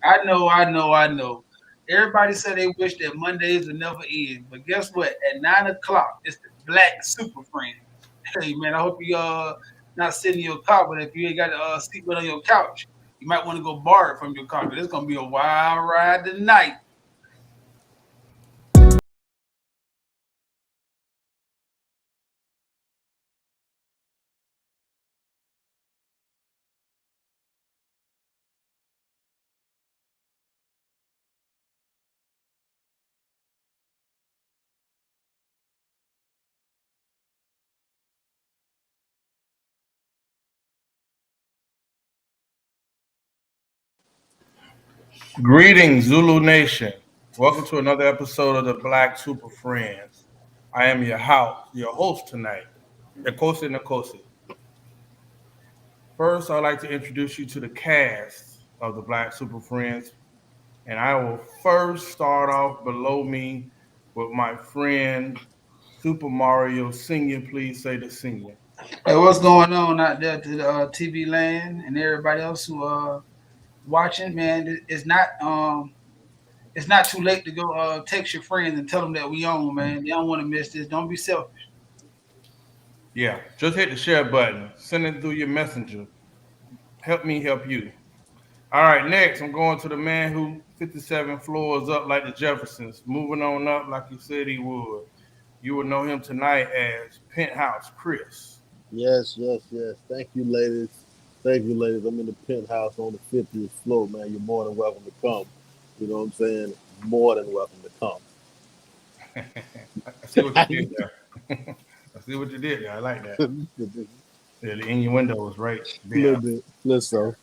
I know. Everybody said they wish that Mondays would never end, but guess what? At 9 o'clock, it's the Black Super Friends. Hey man, I hope you not sitting in your car, but if you ain't got a seatbelt on your couch, you might want to go borrow it from your car. 'Cause it's gonna be a wild ride tonight. Greetings, Zulu Nation. Welcome to another episode of the Black Super Friends. I am your host tonight, Nkosi Nkosi. First, I'd like to introduce you to the cast of the Black Super Friends, and I will first start off below me with my friend Super Mario Senior. Please say the senior. Hey, what's going on out there to the TV land and everybody else who watching? Man, it's not too late to go text your friends and tell them that we on, man. They don't want to miss this. Don't be selfish. Yeah, just hit the share button. Send it through your messenger. Help me help you. All right, next I'm going to the man who 57 floors up like the Jeffersons, moving on up like he said he would. You will know him tonight as Penthouse Chris. Yes, yes, yes. Thank you, ladies. Thank you, ladies. I'm in the penthouse on the 50th floor, man. You're more than welcome to come. You know what I'm saying? More than welcome to come. I see what you did there. I see what you did there. I like that. A Yeah, the innuendo was right little there. bit. Let's so.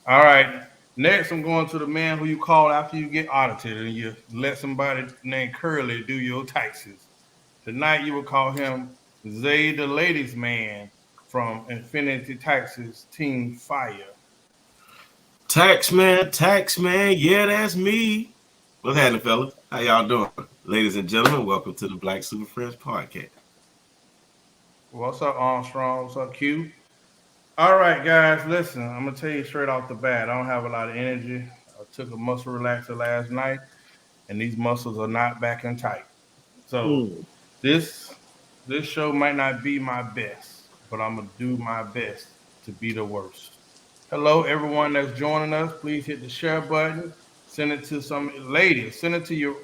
All right. Next, I'm going to the man who you call after you get audited and you let somebody named Curly do your taxes. Tonight, you will call him Zay the Ladies Man from Infinity Taxes Team Fire. Tax man, yeah, that's me. What's happening, fellas? How y'all doing? Ladies and gentlemen, welcome to the Black Super Friends podcast. What's up, Armstrong? What's up, Q? All right, guys, listen, I'm going to tell you straight off the bat. I don't have a lot of energy. I took a muscle relaxer last night, and these muscles are not back in tight. So Mm. this this show might not be my best, but I'm gonna do my best to be the worst. Hello, everyone that's joining us. Please hit the share button. Send it to some ladies. Send it to your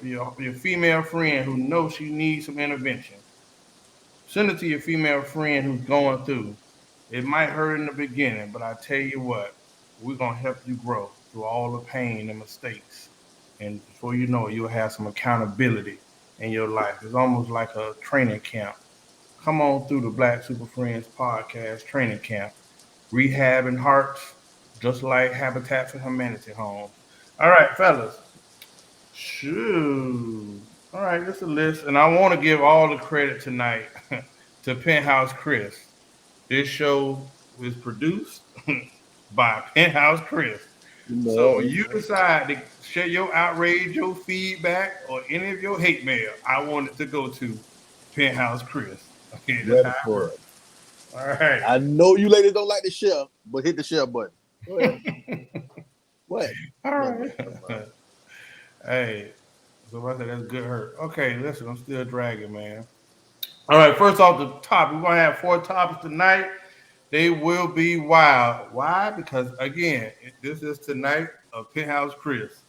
female friend who knows she needs some intervention. Send it to your female friend who's going through. It might hurt in the beginning, but I tell you what, we're gonna help you grow through all the pain and mistakes. And before you know it, you'll have some accountability in your life. It's almost like a training camp. Come on through the Black Super Friends podcast training camp. Rehabbing hearts, just like Habitat for Humanity homes. All right, fellas. Shoot. All right, this is a list. And I want to give all the credit tonight to Penthouse Chris. This show is produced by Penthouse Chris. So No, you decide to share your outrage, your feedback, or any of your hate mail. I want it to go to Penthouse Chris. Okay, that's how ready it for it. works. All right. I know you ladies don't like to share, but hit the share button. Go ahead. What? All Never mind. right. Never mind. Hey, so I said that's good hurt. Okay, listen, I'm still dragging, man. All right, first off the top, we're gonna have 4 topics tonight. They will be wild. Why? Because again, this is tonight of Penthouse Chris.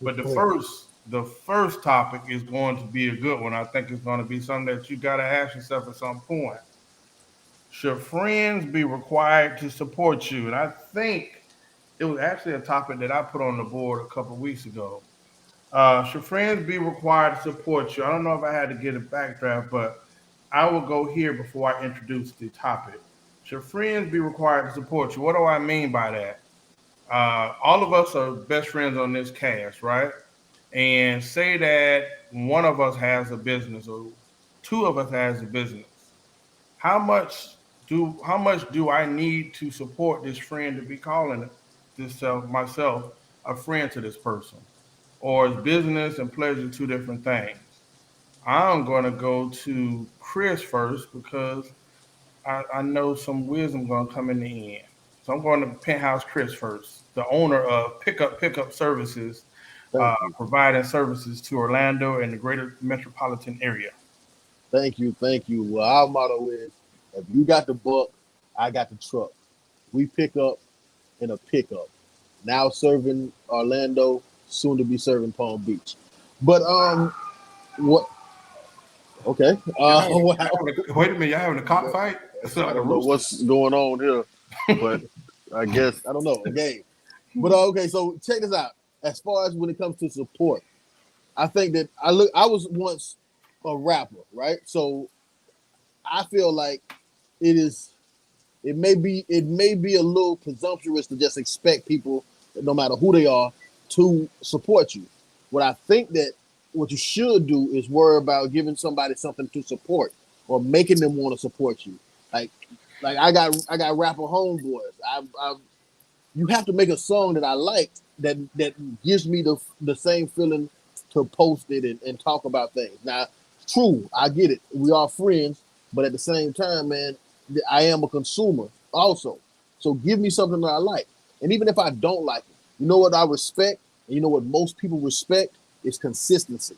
But the first topic is going to be a good one. I think it's going to be something that you got to ask yourself at some point. Should friends be required to support you? And I think it was actually a topic that I put on the board a couple of weeks ago. Should friends be required to support you? I don't know if I had to get a backdraft, but I will go here before I introduce the topic. Should friends be required to support you? What do I mean by that? All of us are best friends on this cast, right? And say that one of us has a business or two of us has a business. How much how much do I need to support this friend to be calling this myself a friend to this person? Or is business and pleasure two different things? I'm going to go to Chris first because I know some wisdom going to come in the end. So I'm going to Penthouse Chris first, the owner of Pickup Services, Thank you. providing services to Orlando and the greater metropolitan area. Thank you. Thank you. Well, our motto is if you got the buck, I got the truck. We pick up in a pickup. Now serving Orlando, soon to be serving Palm Beach. But what? Okay. Wow. Wait a minute, y'all having a cockfight? It's I like a don't know rooster. what's going on here, but I guess I don't know. Okay. But okay, so check this out. As far as when it comes to support, I think that I was once a rapper, right? So I feel like it is it may be a little presumptuous to just expect people, no matter who they are, to support you. What I think that what you should do is worry about giving somebody something to support or making them want to support you. Like I got rapper homeboys. I you have to make a song that I like that gives me the same feeling to post it and talk about things. Now, true, I get it. We are friends, but at the same time, man, I am a consumer also. So give me something that I like. And even if I don't like it, you know what I respect? And you know what most people respect is consistency.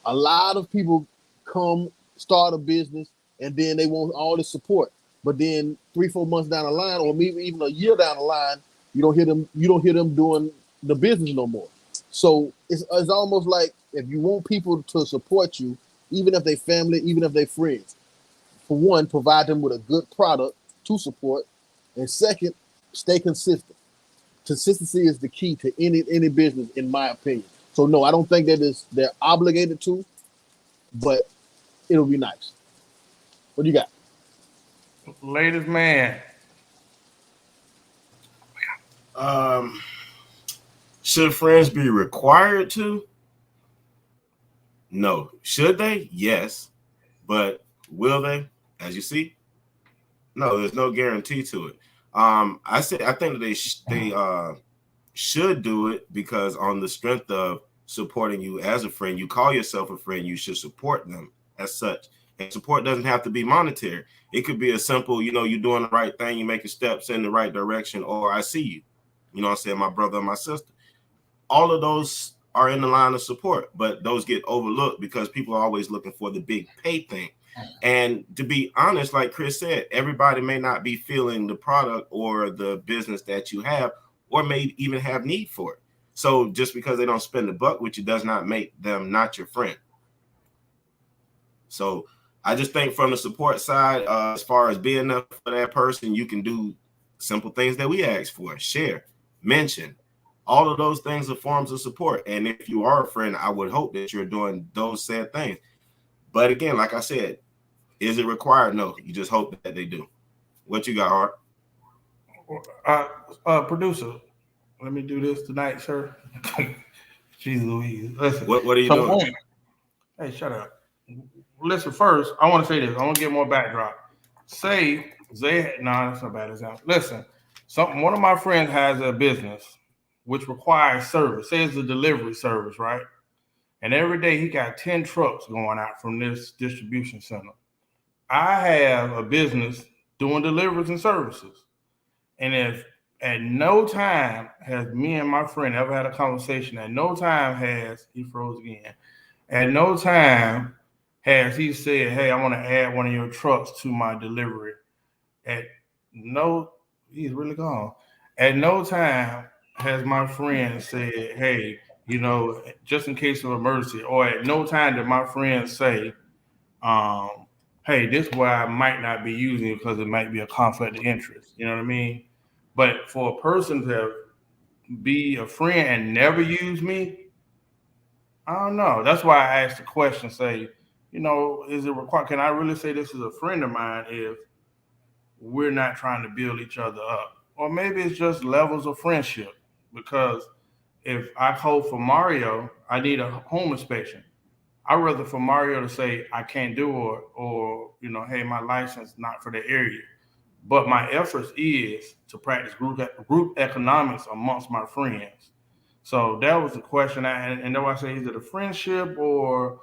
A lot of people come start a business and then they want all the support. But then 3-4 months down the line, or maybe even a year down the line, you don't hear them doing the business no more. So it's almost like if you want people to support you, even if they family, even if they friends, for one, provide them with a good product to support, and second, stay consistent. Consistency is the key to any business, in my opinion. So no, I don't think that is they're obligated to, but it'll be nice. What do you got? Ladies man, Um, should friends be required to? No. Should they? Yes. But will they? As you see, no. There's no guarantee to it. I think that they should do it because on the strength of supporting you as a friend, you call yourself a friend, you should support them as such. And support doesn't have to be monetary. It could be a simple, you're doing the right thing, you're making steps in the right direction, or I see you. You know what I'm saying? My brother and my sister. All of those are in the line of support, but those get overlooked because people are always looking for the big pay thing. And to be honest, like Chris said, everybody may not be feeling the product or the business that you have, or may even have need for it. So just because they don't spend the buck with you does not make them not your friend. So I just think from the support side, as far as being there for that person, you can do simple things that we ask for, share, mention. All of those things are forms of support. And if you are a friend, I would hope that you're doing those said things. But again, like I said, is it required? No. You just hope that they do. What you got, Art? producer, let me do this tonight, sir. Jeez Louise. Listen. What are you So, doing? hey, shut up. Listen, first, I want to say this. I want to get more backdrop. Say, Zay, no, that's not a bad example. Listen, one of my friends has a business which requires service. Say it's a delivery service, right? And every day he got 10 trucks going out from this distribution center. I have a business doing deliveries and services. And if at no time has me and my friend ever had a conversation, at no time has he froze again. At no time has he said, "Hey, I want to add one of your trucks to my delivery." At no, he's really gone. At no time has my friend said, "Hey, just in case of emergency," or at no time did my friend say, "Hey, this is why I might not be using it because it might be a conflict of interest." You know what I mean? But for a person to be a friend and never use me, I don't know. That's why I asked the question. Say, is it required? Can I really say this is a friend of mine if we're not trying to build each other up? Or maybe it's just levels of friendship. Because if I code for Mario, I need a home inspection. I'd rather for Mario to say I can't do it, or hey, my license not for the area. But my efforts is to practice group economics amongst my friends. So that was the question. And then I say, is it a friendship or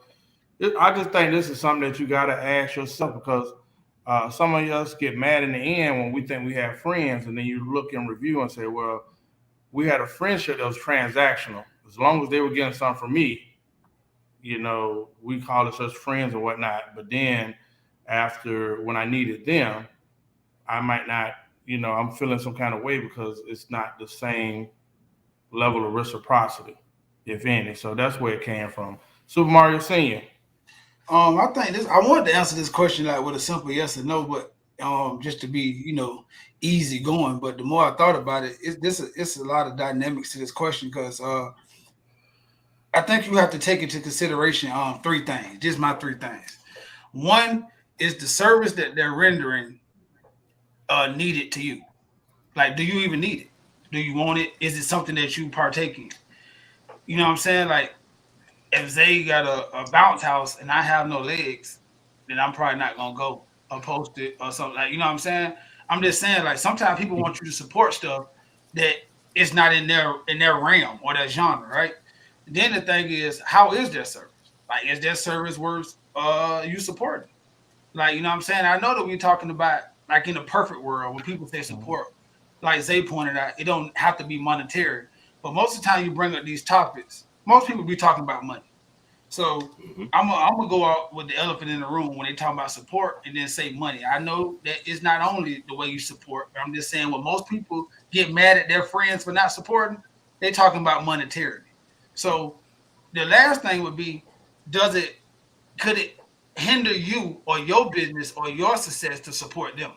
I just think this is something that you got to ask yourself because Some of us get mad in the end when we think we have friends, and then you look and review and say, well, we had a friendship that was transactional. As long as they were getting something from me, we called us friends or whatnot. But then after when I needed them, I might not, I'm feeling some kind of way because it's not the same level of reciprocity, if any. So that's where it came from. Super Mario Senior. I think this. I wanted to answer this question like with a simple yes or no, but just to be easy going. But the more I thought about it, it's a lot of dynamics to this question because I think you have to take into consideration three things. Just my three things. One is the service that they're rendering needed to you. Like, do you even need it? Do you want it? Is it something that you partake in? You know what I'm saying? Like, if Zay got a bounce house and I have no legs, then I'm probably not gonna go or post it or something. Like, you know what I'm saying? I'm just saying, like, sometimes people want you to support stuff that is not in their realm or their genre, right? Then the thing is, how is their service? Like, is their service worth you supporting? Like, you know what I'm saying? I know that we're talking about like in a perfect world when people say support, like Zay pointed out, it don't have to be monetary. But most of the time you bring up these topics, most people be talking about money. So I'm gonna go out with the elephant in the room when they talk about support and then say money. I know that it's not only the way you support, but I'm just saying when most people get mad at their friends for not supporting, they talking about monetarily. So the last thing would be, does it could it hinder you or your business or your success to support them?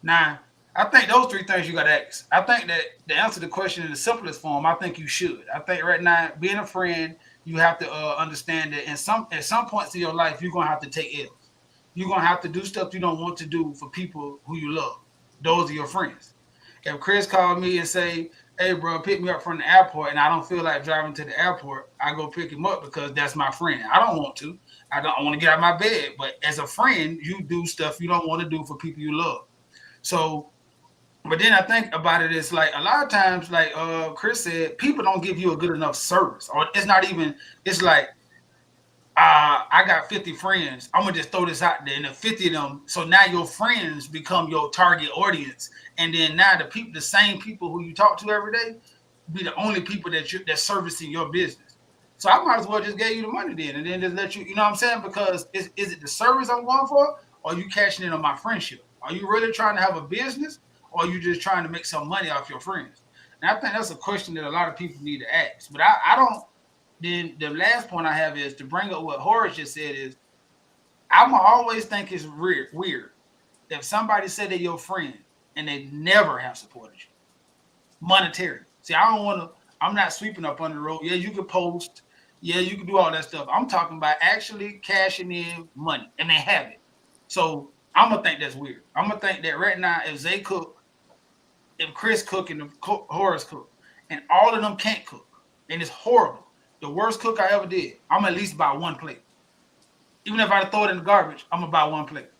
Now, I think those three things you got to ask. I think that to answer the question in the simplest form, I think you should. I think right now, being a friend, you have to understand that at some points in your life, you're gonna have to take L's. You're gonna have to do stuff you don't want to do for people who you love. Those are your friends. If Chris called me and say, "Hey, bro, pick me up from the airport," and I don't feel like driving to the airport, I go pick him up because that's my friend. I don't want to. I want to get out of my bed. But as a friend, you do stuff you don't want to do for people you love. So, but then I think about it, it's like a lot of times, like Chris said, people don't give you a good enough service, or it's not even. It's like I got 50 friends. I'm gonna just throw this out there, and the 50 of them. So now your friends become your target audience, and then now the same people who you talk to every day, be the only people that's servicing your business. So I might as well just give you the money then, and then just let you. You know what I'm saying? Because is it the service I'm going for, or are you cashing in on my friendship? Are you really trying to have a business, or are you just trying to make some money off your friends? And I think that's a question that a lot of people need to ask. But I don't. Then the last point I have is to bring up what Horace just said is I'm always think it's weird if somebody said they're your friend and they never have supported you monetarily. See, I don't want to. I'm not sweeping up under the road. Yeah, you can post. Yeah, you can do all that stuff. I'm talking about actually cashing in money and they have it. So I'm gonna think that's weird. I'm gonna think that right now, if Zay cook, if Chris cook, and if Horace cook, and all of them can't cook, and it's horrible. The worst cook I ever did. I'm at least buy one plate. Even if I throw it in the garbage, I'm gonna buy one plate.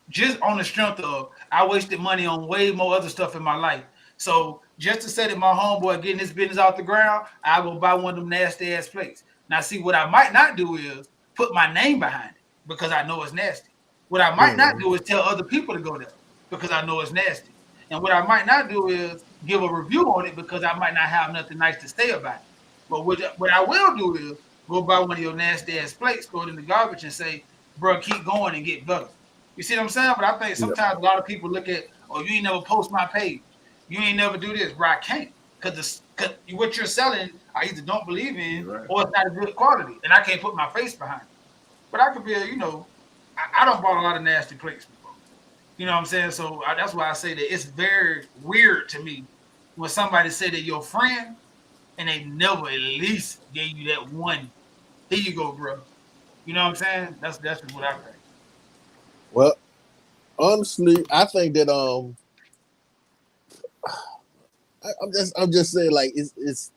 Just on the strength of I wasted money on way more other stuff in my life. So just to say that my homeboy getting his business off the ground, I will buy one of them nasty ass plates. Now, see, what I might not do is put my name behind it because I know it's nasty. What I might not do is tell other people to go there because I know it's nasty. And what I might not do is give a review on it because I might not have nothing nice to say about it. But what I will do is go buy one of your nasty ass plates, throw it in the garbage, and say, "Bro, keep going and get better." You see what I'm saying? But I think sometimes a lot of people look at, "Oh, you ain't never post my page. You ain't never do this." Bro, I can't because what you're selling, I either don't believe in or it's not a good quality, and I can't put my face behind it. But I could be, I don't bought a lot of nasty plates before. You know what I'm saying? So that's why I say that it's very weird to me when somebody say that your friend and they never at least gave you that one. Here you go, bro. You know what I'm saying? That's just what I think. Well, honestly, I think that I'm just saying like it's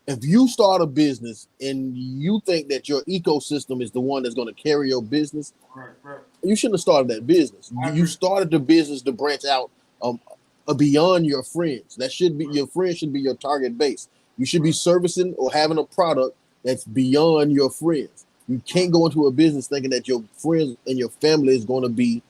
if you start a business and you think that your ecosystem is the one that's going to carry your business, Right. you shouldn't have started that business. You started the business to branch out beyond your friends. That should be your friends should be your target base. You should be servicing or having a product that's beyond your friends. You can't go into a business thinking that your friends and your family is going to be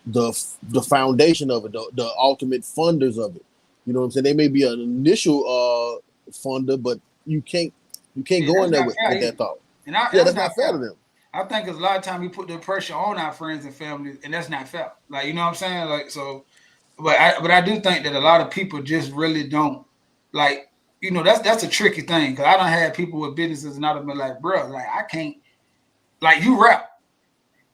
the foundation of it, the ultimate funders of it. You know what I'm saying? They may be an initial funder, but you can't Yeah, go in that's there not fair with either. that thought. And I, Yeah, that's that's not not fair to fair. them. I think 'cause a lot of time we put the pressure on our friends and family, and that's not fair. Like you know what I'm saying? Like so, but I do think that a lot of people just really don't like. That's a tricky thing because I don't have people with businesses and I've been like, bro, like I can't like you rap,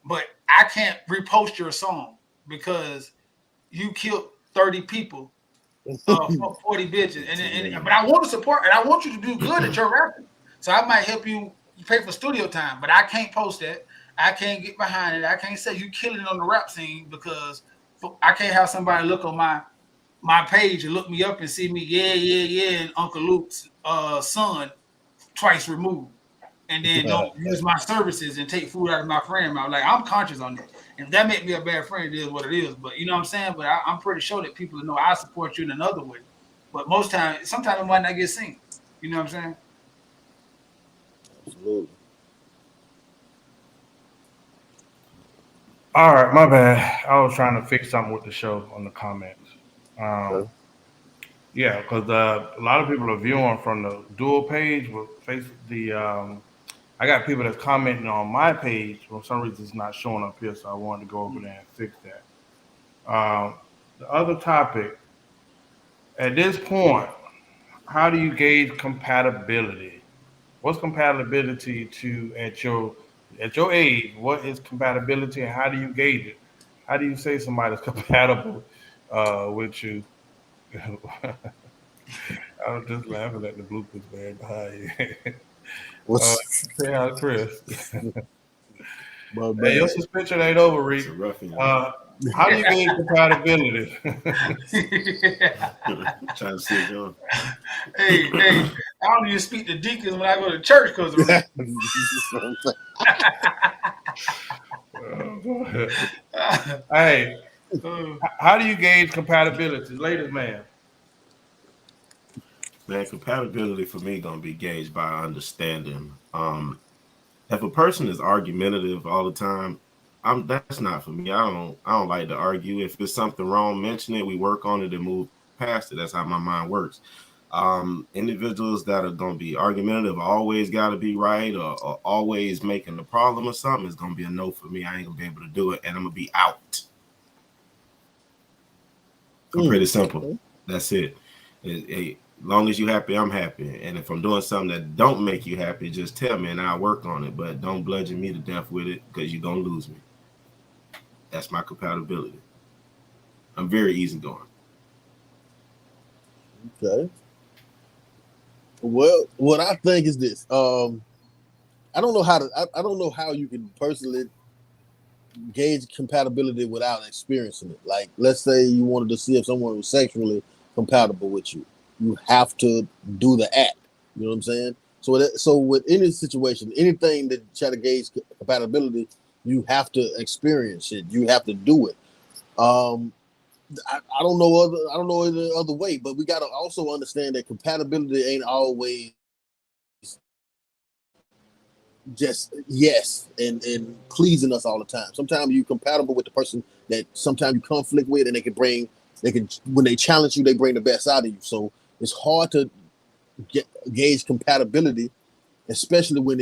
but I can't repost your song because you killed 30 people, 40 bitches, but I want to support and I want you to do good at your rapping. So I might help you pay for studio time, but I can't post that. I can't get behind it. I can't say you killing it on the rap scene because I can't have somebody look on my page and look me up and see me, yeah, yeah, yeah, and Uncle Luke's son twice removed, and then don't use my services and take food out of my friend mouth. Like I'm conscious on that. And if that make me a bad friend, it is what it is. But you know what I'm saying? But I'm pretty sure that people know I support you in another way. But most times, sometimes it might not get seen. You know what I'm saying? Absolutely. All right, my bad. I was trying to fix something with the show on the comments. Um, Okay. yeah, because a lot of people are viewing from the dual page with face the. I got people that's commenting on my page. For some reason, it's not showing up here, so I wanted to go over there and fix that. The other topic at this point, how do you gauge compatibility? What's compatibility to at your age? What is compatibility, and how do you gauge it? How do you say somebody's compatible with you? I was just laughing at the bloopers man behind you. uh, What's say hi, Chris. my Hey, your bad? suspension ain't over, It's Reed. a ruffian. Uh, how do you gauge compatibility? Trying to see if you Hey, I don't even speak to deacons when I go to church because of Reed. Go ahead. Hey, how do you gauge compatibility, ladies, man? man, compatibility for me gonna be gauged by understanding. If a person is argumentative all the time, that's not for me. I don't like to argue. If it's something wrong, mention it. We work on it and move past it. That's how my mind works. Individuals that are gonna be argumentative, always gotta be right, or always making the problem or something is gonna be a no for me. I ain't gonna be able to do it, and I'm gonna be out. I'm Mm, pretty simple. okay. That's it. Long as you happy, I'm happy. And if I'm doing something that don't make you happy, just tell me and I'll work on it. But don't bludgeon me to death with it because you're gonna lose me. That's my compatibility. I'm very easygoing. Okay. Well, what I think is this. I don't know how to. I don't know how you can personally gauge compatibility without experiencing it. Like, let's say you wanted to see if someone was sexually compatible with you, you have to do the act. You know what I'm saying? So with any situation, anything that try to gauge compatibility, you have to experience it. You have to do it. Um, I don't know any other way, but we got to also understand that compatibility ain't always just yes and pleasing us all the time. Sometimes you compatible with the person that sometimes you conflict with, and they can when they challenge you, they bring the best out of you. So it's hard to gauge compatibility, especially when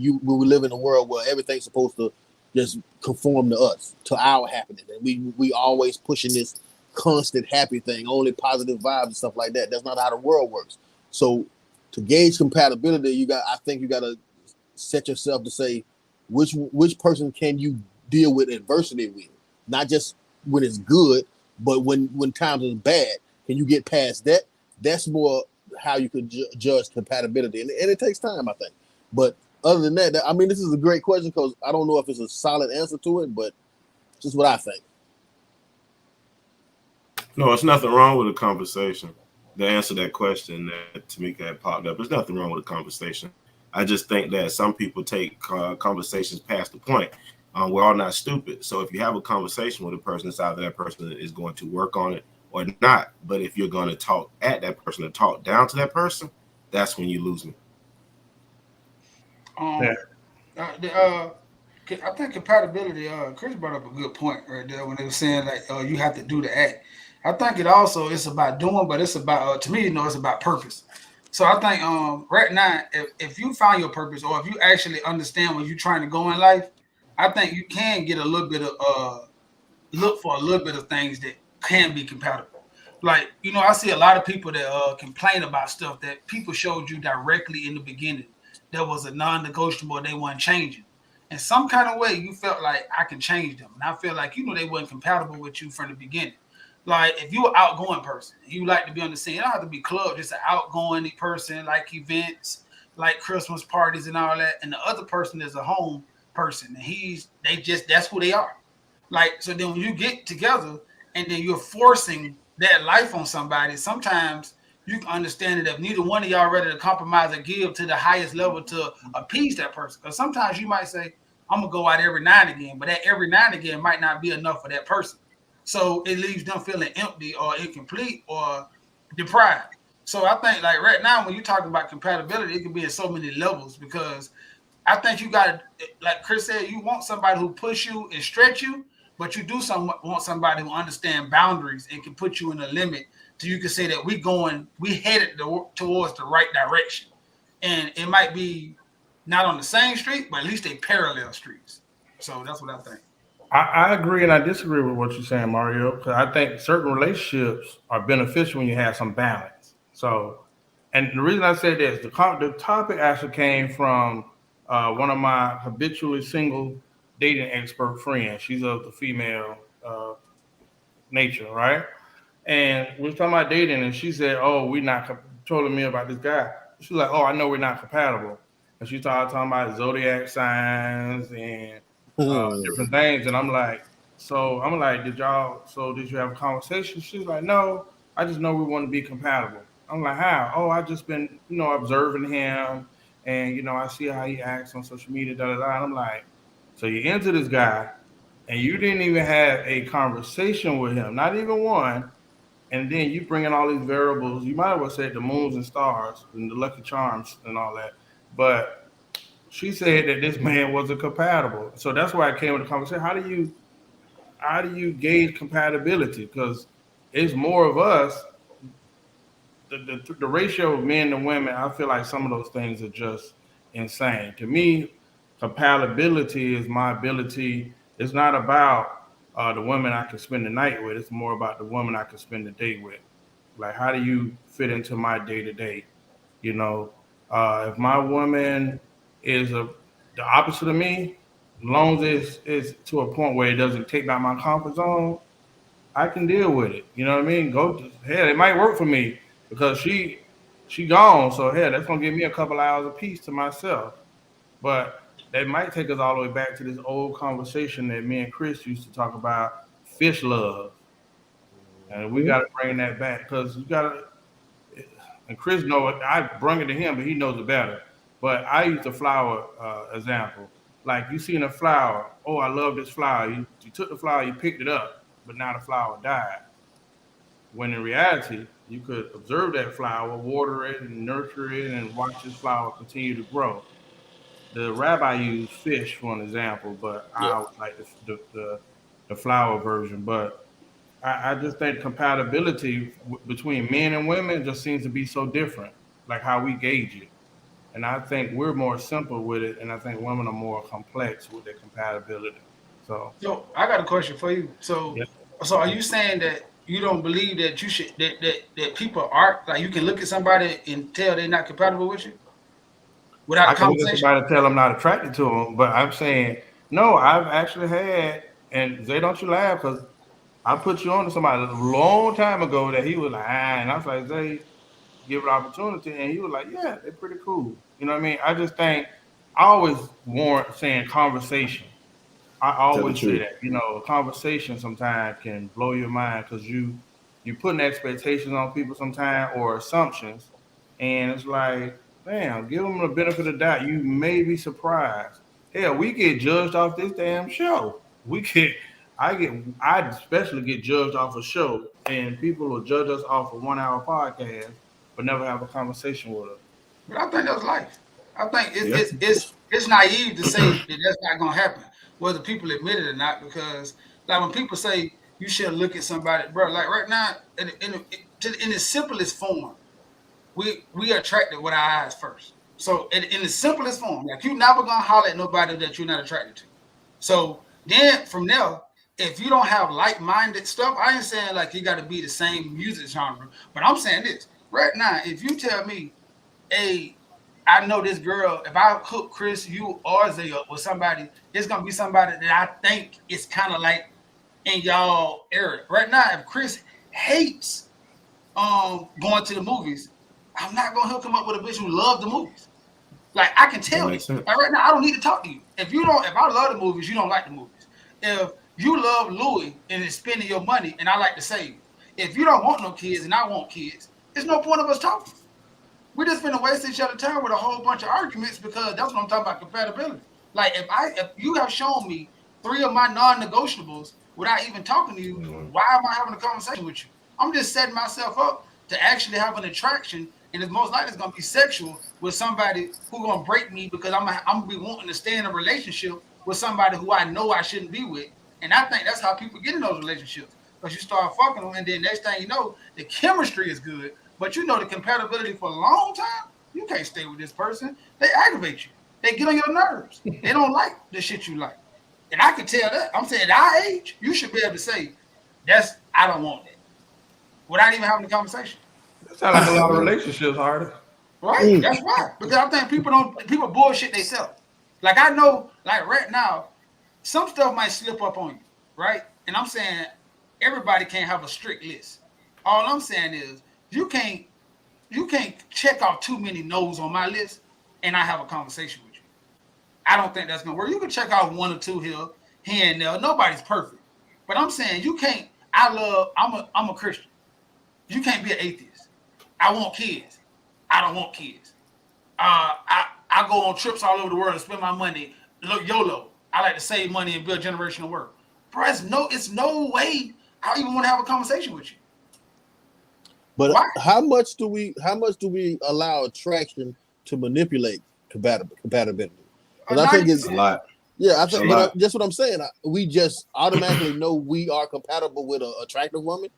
we live in a world where everything's supposed to just conform to us, to our happiness, and we always pushing this constant happy thing, only positive vibes and stuff like that. That's not how the world works. So to gauge compatibility, I think you got to set yourself to say which person can you deal with adversity with, not just when it's good, but when times is bad. Can you get past that? That's more how you could judge compatibility, and it takes time, I think. But other than that, I mean, this is a great question because I don't know if it's a solid answer to it, but just what I think. No, it's nothing wrong with a conversation. To answer that question that Tamika had popped up, there's nothing wrong with a conversation. I just think that some people take conversations past the point. We're all not stupid. So if you have a conversation with a person, it's either that person is going to work on it or not. But if you're going to talk at that person or talk down to that person, that's when you lose me. Yeah. um, uh, the, uh, I think compatibility. Chris brought up a good point right there when they were saying like, you have to do the act. I think it also it's about doing, but it's about to me, it's about purpose. So I think right now, if you find your purpose or if you actually understand where you're trying to go in life, I think you can get a little bit of look for a little bit of things that can be compatible. Like, I see a lot of people that complain about stuff that people showed you directly in the beginning that was a non-negotiable, they weren't changing. In some kind of way, you felt like I can change them. And I feel like they weren't compatible with you from the beginning. Like if you're an outgoing person, you like to be on the scene, you don't have to be club, just an outgoing person, like events, like Christmas parties and all that. And the other person is a home person, and they just that's who they are. Like, so then when you get together and then you're forcing that life on somebody, sometimes you can understand that if neither one of y'all ready to compromise or give to the highest level to appease that person. Because sometimes you might say, I'm gonna go out every now and again, but that every now and again might not be enough for that person. So it leaves them feeling empty or incomplete or deprived. So I think like right now, when you're talking about compatibility, it can be at so many levels because I think you got to, like Chris said, you want somebody who push you and stretch you, but you do want somebody who understand boundaries and can put you in a limit, so you can say that we headed towards the right direction, and it might be not on the same street, but at least they parallel streets. So that's what I think. I agree and I disagree with what you're saying, Mario, because I think certain relationships are beneficial when you have some balance. So, and the reason I say this, the topic actually came from one of my habitually single dating expert friends. She's of the female nature, right? And we was talking about dating, and she said, "Oh, we're not telling me about this guy." She's like, "Oh, I know we're not compatible." And she started talking about zodiac signs and different things, and I'm like, did you have a conversation? She's like, "No, I just know we want to be compatible." I'm like, "How?" "Oh, I just been, observing him, and I see how he acts on social media, da da da." And I'm like, "So you into this guy, and you didn't even have a conversation with him, not even one." And then you bring in all these variables. You might as well say the moons and stars and the lucky charms and all that. But she said that this man wasn't compatible. So that's why I came with the conversation. How do you gauge compatibility? Because it's more of us. The ratio of men to women, I feel like some of those things are just insane. To me, compatibility is my ability. It's not about the women I can spend the night with. It's more about the woman I can spend the day with. Like, how do you fit into my day to day? You know, if my woman is the opposite of me, as long as it's to a point where it doesn't take me out my comfort zone, I can deal with it. You know what I mean? Hell, it might work for me because she gone. So hell, that's gonna give me a couple hours of peace to myself. But that might take us all the way back to this old conversation that me and Chris used to talk about fish love, and we got to bring that back because you got to. And Chris know it. I bring it to him, but he knows it better. But I use the flower example. Like you seen a flower. Oh, I love this flower. You took the flower, you picked it up, but now the flower died. When in reality, you could observe that flower, water it, and nurture it, and watch this flower continue to grow. The rabbi used fish for an example, but Yeah. I would like the flower version. But I just think compatibility between men and women just seems to be so different, like how we gauge it. And I think we're more simple with it, and I think women are more complex with their compatibility. So, So I got a question for you. yeah, So are you saying that you don't believe that you should that people are like you can look at somebody and tell they're not compatible with you without a I can look at conversation? somebody and tell I'm not attracted to them, but I'm saying no. I've actually had, and Zay, don't you laugh because I put you on to somebody a long time ago that he was like, and I was like, Zay, give it opportunity, and he was like, yeah, they're pretty cool. You know what I mean? I just think I always warrant saying conversation. I Tell the always say truth. that. A conversation sometimes can blow your mind because you putting expectations on people sometimes or assumptions, and it's like, damn, give them the benefit of the doubt. You may be surprised. Hell, we get judged off this damn show. I especially get judged off a show, and people will judge us off a 1 hour podcast, but never have a conversation with us. But I think that's life. I think Yeah. it's naive to say that that's not gonna happen. whether people admit it or not. Because like when people say you should look at somebody, bro, like right now, in the simplest form, we are attracted with our eyes first. So in the simplest form, like you never gonna holler at nobody that you're not attracted to. So then from there, if you don't have like-minded stuff, I ain't saying like you got to be the same music genre, but I'm saying this right now. If you tell me, hey, I know this girl, if I hook Chris, you or Zay up with somebody, it's gonna be somebody that I think is kind of like in y'all area. Right now, if Chris hates going to the movies, I'm not gonna hook him up with a bitch who loves the movies. Like I can That tell you. makes sense. Like right now, I don't need to talk to you. If I love the movies, you don't like the movies. If you love Louis and is spending your money, and I like to save. If you don't want no kids and I want kids, there's no point of us talking. We're just gonna waste each other time with a whole bunch of arguments because that's what I'm talking about compatibility. Like if you have shown me three of my non-negotiables without even talking to you, Mhm. why am I having a conversation with you? I'm just setting myself up to actually have an attraction, and it's most likely it's gonna be sexual with somebody who's gonna break me because I'm gonna be wanting to stay in a relationship with somebody who I know I shouldn't be with. And I think that's how people get in those relationships. Because you start fucking them, and then next thing you know, the chemistry is good, but you know the compatibility for a long time, you can't stay with this person. They aggravate you. They get on your nerves. They don't like the shit you like. And I can tell that. I'm saying at our age, you should be able to say, that's I don't want that. Without even having a conversation. That sound like a lot of Yeah. relationships, Harder. Right? That's why. Because I think people bullshit themselves. Like I know, like right now, some stuff might slip up on you, right? And I'm saying everybody can't have a strict list. All I'm saying is you can't check off too many no's on my list and I have a conversation with you. I don't think that's gonna work. You can check out one or two here and there. Nobody's perfect. But I'm saying you can't, I'm a Christian. You can't be an atheist. I want kids. I don't want kids. I go on trips all over the world and spend my money. Look, YOLO. I like to save money and build generational wealth. Bro, it's no way I even want to have a conversation with you. But Why? how much do we allow attraction to manipulate compatibility? Because I think A it's 90%. lot. yeah, I A think, lot. that's what I'm saying. We just automatically know we are compatible with an attractive woman.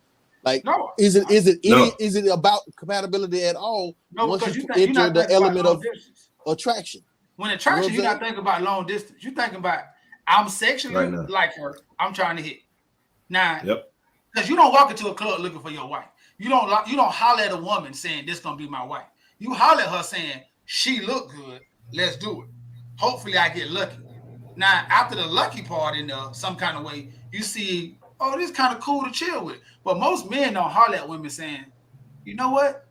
Like, No. No. is it about compatibility at all No, once you because you're enter not the thinking about element long of distance. attraction? When You know what attraction, I'm you're not saying? thinking about long distance. You're thinking about I'm Right sexually now. like her. I'm trying to hit. Now, Yep. because you don't walk into a club looking for your wife. You don't holler at a woman saying this gonna be my wife. You holler at her saying she look good. Let's do it. Hopefully, I get lucky. Now, after the lucky part in some kind of way, you see, oh, this kind of cool to chill with. But most men don't holler at women saying, you know what?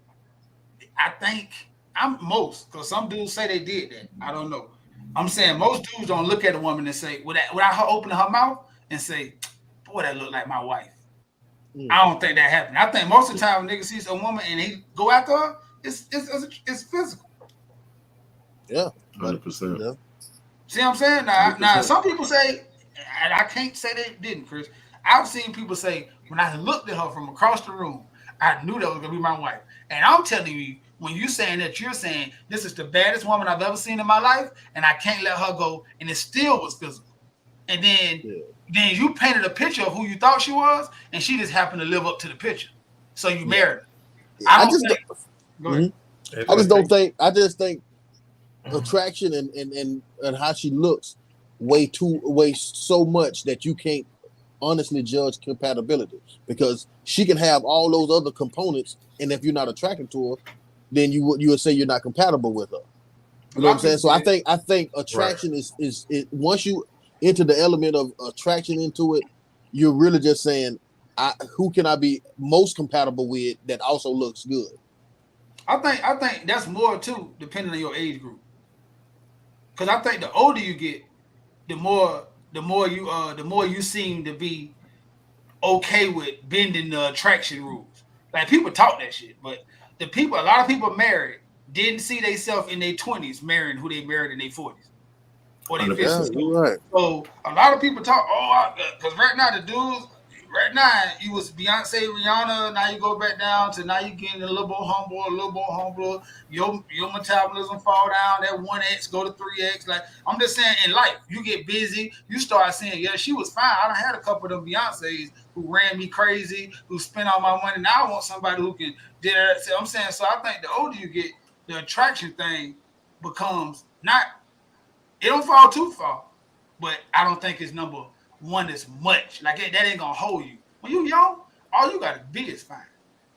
I think I'm most because some dudes say they did that. I don't know. I'm saying most dudes don't look at a woman and say without her opening her mouth and say, boy, that look like my wife. Mm, I don't think that happened. I think most of the time when niggas sees a woman and he go after her, it's physical. yeah, but 100%. yeah, See what I'm saying? Now 100%. some people say, and I can't say they didn't, Chris. I've seen people say when I looked at her from across the room, I knew that was gonna be my wife. And I'm telling you, when you saying that, you're saying this is the baddest woman I've ever seen in my life, and I can't let her go, and it still was physical. And then yeah. then you painted a picture of who you thought she was, and she just happened to live up to the picture. So you Yeah. married her. I I don't just think. Go ahead. mhm. I just don't think. I just think attraction and how she looks weigh so much that you can't honestly judge compatibility because she can have all those other components, and if you're not attracted to her, then you would say you're not compatible with her. A You know what lot I'm of saying? people So I say, think I think Right. attraction is it once you enter the element of attraction into it, you're really just saying, who can I be most compatible with that also looks good? I think that's more too, depending on your age group. Because I think the older you get, the more you seem to be okay with bending the attraction rules. Like people talk that shit, but a lot of people married didn't see themselves in their 20s marrying who they married in their 40s or their 50s. Yeah, 100%. you're right. So a lot of people talk, because right now the dudes, right now you was Beyonce, Rihanna. Now you go back down to now you getting a little more humble, a little more humble. Your metabolism fall down. That 1x go to 3x. Like I'm just saying, in life you get busy. You start saying, yeah, she was fine. I done had a couple of them Beyonces who ran me crazy, who spent all my money. Now I want somebody who can do that. So I'm saying, so I think the older you get, the attraction thing becomes not. It don't fall too far, but I don't think it's number one as much. Like that ain't gonna hold you. When you young, all you gotta be is fine.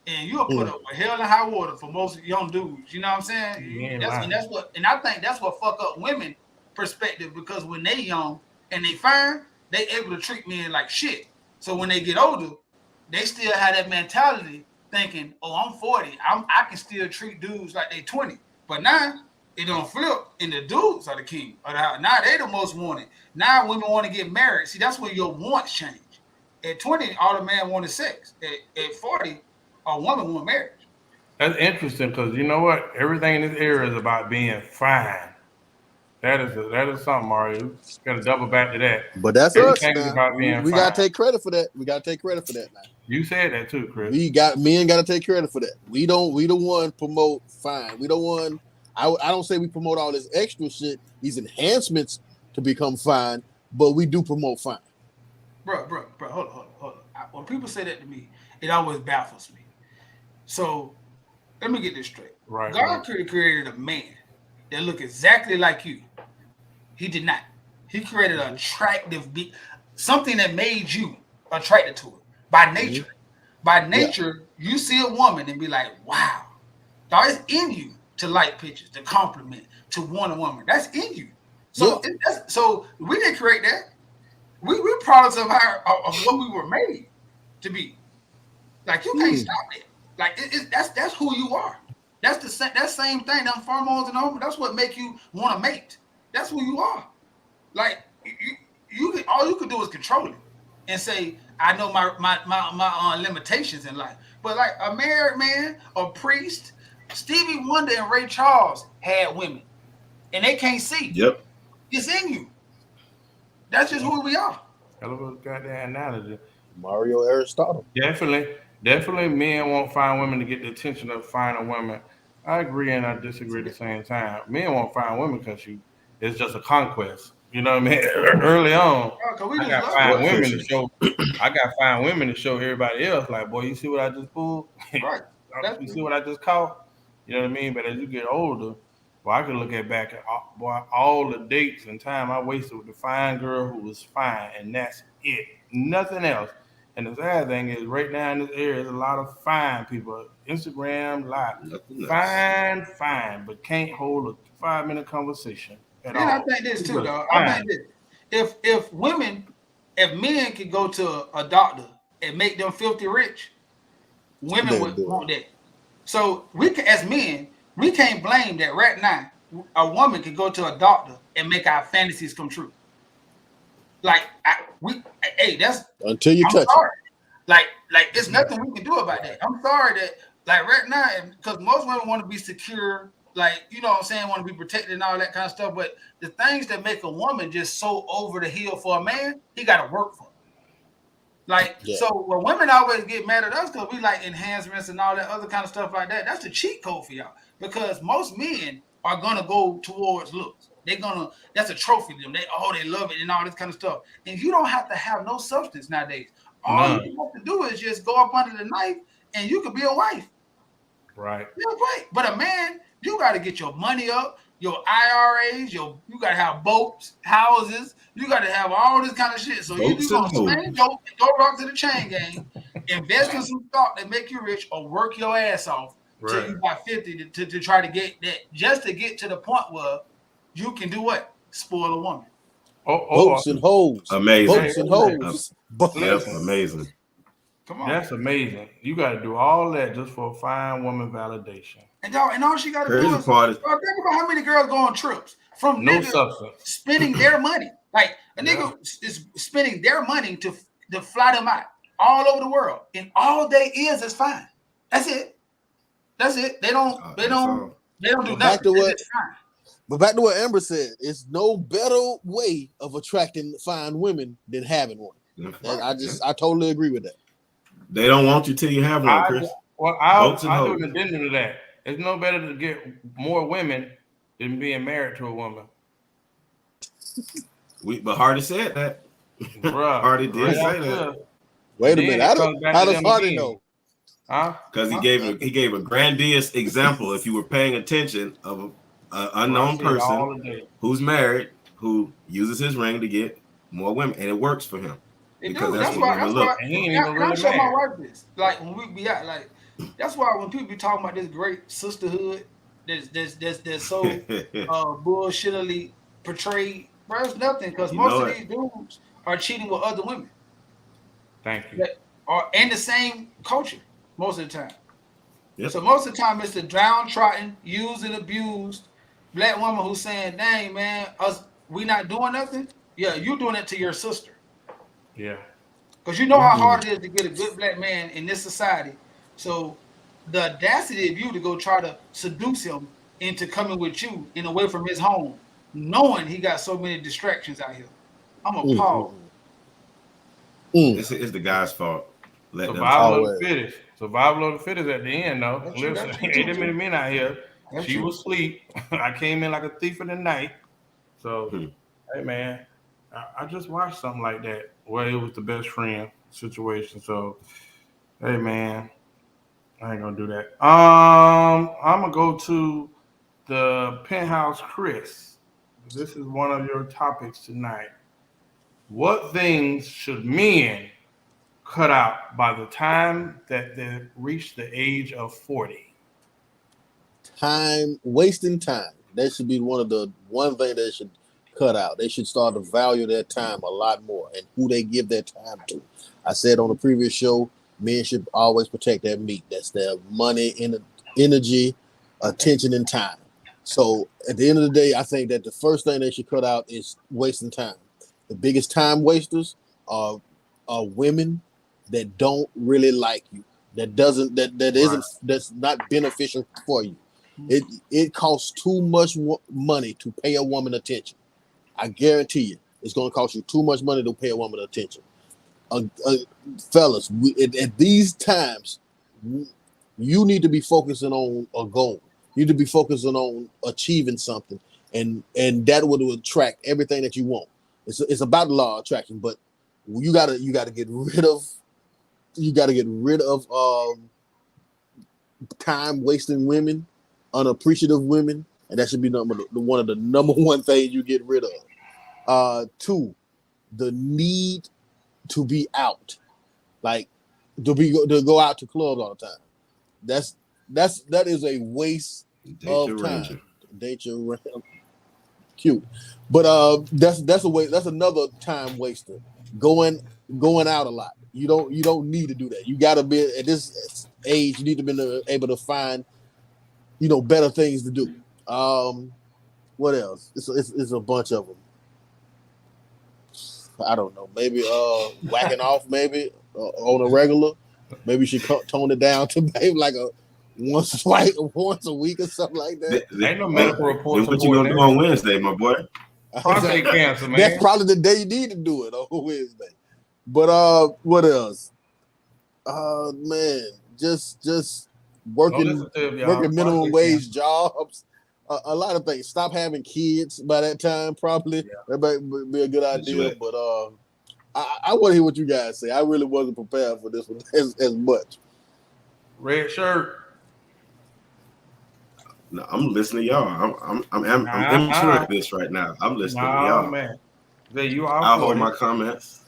And you'll put up with hell and high water for most young dudes. You know what I'm saying? That's what, and I think that's what fuck up women perspective, because when they young and they fine, they able to treat men like shit. So when they get older, they still have that mentality thinking, oh, I'm 40. I can still treat dudes like they 20. But now it don't flip, and the dudes are the king. Now they the most wanted. Now women want to get married. See, that's where your wants change. At 20, all the man wanted sex. At 40, a woman want marriage. That's interesting because you know what? Everything in this era is about being fine. That is something, Mario. You got to double back to that. But that's us Everything is now. about being We fine. gotta take credit for that. We gotta take credit for that now. You said that too, Chris. Men gotta take credit for that. We the one promote fine. We the one. I don't say we promote all this extra shit, these enhancements to become fine, but we do promote fine. Bro, hold on. When people say that to me, it always baffles me. So let me get this straight. Right. God could have created a man that look exactly like you. He did not. He created an attractive something that made you attracted to it by nature. By nature, you see a woman and be like, wow. Dog, it's in you to like pictures, to compliment, to want a woman. That's in you. So so we didn't create that. We're products of what we were made to be. Like you can't stop it. Like that's who you are. That's the same thing. Them pheromones and all. That's what make you want to mate. That's who you are. Like you can, all you can do is control it and say, I know my limitations in life. But like a married man, a priest, Stevie Wonder and Ray Charles had women, and they can't see. Yep, it's in you. That's just who we are. Hell of a goddamn analogy. Mario Aristotle. Definitely men won't find women to get the attention of finding women. I agree and I disagree at the same time. Men won't find women because it's just a conquest. You know what I mean? Early on, I got fine women to show. I got fine women to show everybody else. Like, boy, you see what I just pulled? Right. You see what I just caught? You know what I mean? But as you get older, well, I can look back at all the dates and time I wasted with the fine girl who was fine, and that's it. Nothing else. And the sad thing is, right now in this area, there's a lot of fine people. Instagram, fine, but can't hold a 5-minute conversation at all. And I think this too, dog. I think this. If men could go to a doctor and make them filthy rich, women would want that. So we can, as men, we can't blame that right now. A woman could go to a doctor and make our fantasies come true. Like that's until you touch it. Like there's nothing we can do about that. I'm sorry that like right now, because most women want to be secure, like you know what I'm saying, want to be protected and all that kind of stuff. But the things that make a woman just so over the hill for a man, he got to work for. Like so, when women always get mad at us because we like enhancements and all that other kind of stuff like that, that's the cheat code for y'all. Because most men are gonna go towards looks. That's a trophy to them. They love it and all this kind of stuff. And you don't have to have no substance nowadays. All you have to do is just go up under the knife and you could be a wife. Right. Yeah, right. But a man, you got to get your money up, your IRAs, you got to have boats, houses. You got to have all this kind of shit. So you gonna spend dope and go rock to the chain gang, invest in some stock that make you rich, or work your ass off till you got 50 to try to get that, just to get to the point where you can do what? Spoil a woman. Boats and hoes. Amazing. Boats and hoes. Yep, amazing. Come on. That's amazing. You got to do all that just for a fine woman validation. And all she got to do is think about how many girls go on trips from niggas spending their money. Like a nigga is spending their money to fly them out all over the world, and all they is fine. That's it. They don't do nothing. But back to what Amber said, it's no better way of attracting fine women than having one. I totally agree with that. They don't want you till you have one, I Chris. well, Boats and I do hoes. an addendum to that. It's no better to get more women than being married to a woman, But Hardy said that. bruh. Hardy did Right say off that the, and Wait a then minute. it comes back How to does them Hardy again, know? huh? because Huh? he gave a grandiose example. If you were paying attention of an Bro, I unknown see it person all the day. who's married who uses his ring to get more women, and it works for him They because do. that's That's what why. women That's why. look And he for. ain't And even I really show my married. wife this. Like when we be out, like that's why when people be talking about this great sisterhood, that's so bullshittily portrayed. Bro, it's nothing because You most know of it. these dudes are cheating with other women Thank you. that are in the same culture most of the time. Yep. So most of the time, it's the downtrodden, used and abused black woman who's saying, "Dang man, us we not doing nothing." Yeah, you doing it to your sister Yeah. because you know how Mm. hard it is to get a good black man in this society. So the audacity of you to go try to seduce him into coming with you and away from his home, knowing he got so many distractions out here. I'm Mm, appalled. mm, mm. It's the guy's fault. Let them Survival talk. of the Always. fittest. Survival of the fittest at the end, though. That's true. Listen, That's true ain't too. that many Too. men out here. That's She true. was asleep. I came in like a thief in the night. So, Hmm. hey, man, I just watched something like that where it was the best friend situation. So, hey, man, I ain't gonna do that. I'm gonna go to the penthouse, Chris. This is one of your topics tonight. What things should men cut out by the time that they reach the age of 40? Time wasting time. That should be one thing they should cut out. They should start to value their time a lot more and who they give their time to. I said on the previous show, men should always protect their meat. That's their money, energy, attention, and time. So at the end of the day, I think that the first thing they should cut out is wasting time. The biggest time wasters are women that don't really like you. That doesn't that Right. isn't that's not beneficial for you. Mhm. It costs too much money to pay a woman attention. I guarantee you, it's going to cost you too much money to pay a woman attention. Uh, uh, Fellas, at these times, you need to be focusing on a goal. You need to be focusing on achieving something, and that would attract everything that you want. It's about the law of attraction, but you gotta get rid of time wasting women, unappreciative women, and that should be one of the number one things you get rid of. Two, the need to be out, like to go out to clubs all the time. That's that is a waste Date of your time. ranger. Date your cute, but that's a way. That's another time waster. Going going out a lot. You don't need to do that. You got to be at this age. You need to be able to find better things to do. What else? It's a bunch of them. I don't know. Maybe whacking off. Maybe on a regular. Maybe you should tone it down to maybe like a once a week or something like that. Ain't no Uh, medical report Then what you supporting gonna do that. on Wednesday, my boy? Prostate cancer, that's man. probably the day you need to do it on Wednesday. But what else? Man, just Don't working listen to him, y'all. working minimum Prostate wage cancer. jobs. A lot of things. Stop having kids by that time. Probably Yeah. that might be a good That's idea. it. But I want to hear what you guys say. I really wasn't prepared for this one as much. Red shirt. No, I'm listening to y'all. I'm immature Nah, at this right now. I'm listening to nah, y'all. man. Say you are I'll hold 40. my comments.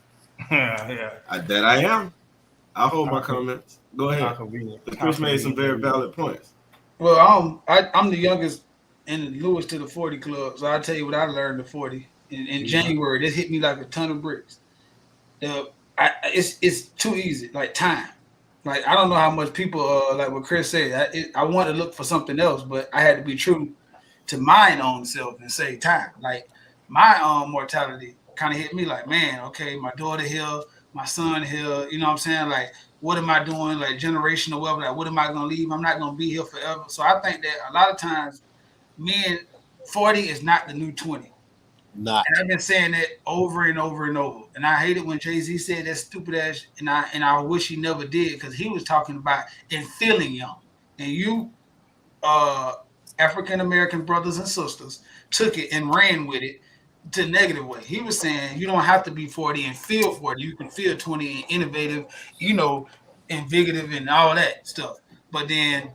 Yeah. That I am. I'll hold my How, con- comments. Go how ahead. convenient. How Chris made some convenient very of you. valid points. Well, I'm the youngest in the Lewis to the 40 club, so I'll tell you what I learned at 40 in Mhm. January. This hit me like a ton of bricks. The it's too easy, like time. Like I don't know how much people like what Chris said. I want to look for something else, but I had to be true to mine own self and say time. Like my mortality kind of hit me like, man, okay, my daughter here, my son here, you know what I'm saying? Like, what am I doing? Like generational wealth, like what am I gonna leave? I'm not gonna be here forever. So I think that a lot of times men 40 is not the new 20. Not And I've been saying that over and over and over. And I hate it when Jay-Z said that stupid ass, and I wish he never did because he was talking about and feeling young. And you uh African American brothers and sisters took it and ran with it to negative way. He was saying you don't have to be 40 and feel 40. You can feel 20 and innovative, you know, invigorative and all that stuff. But then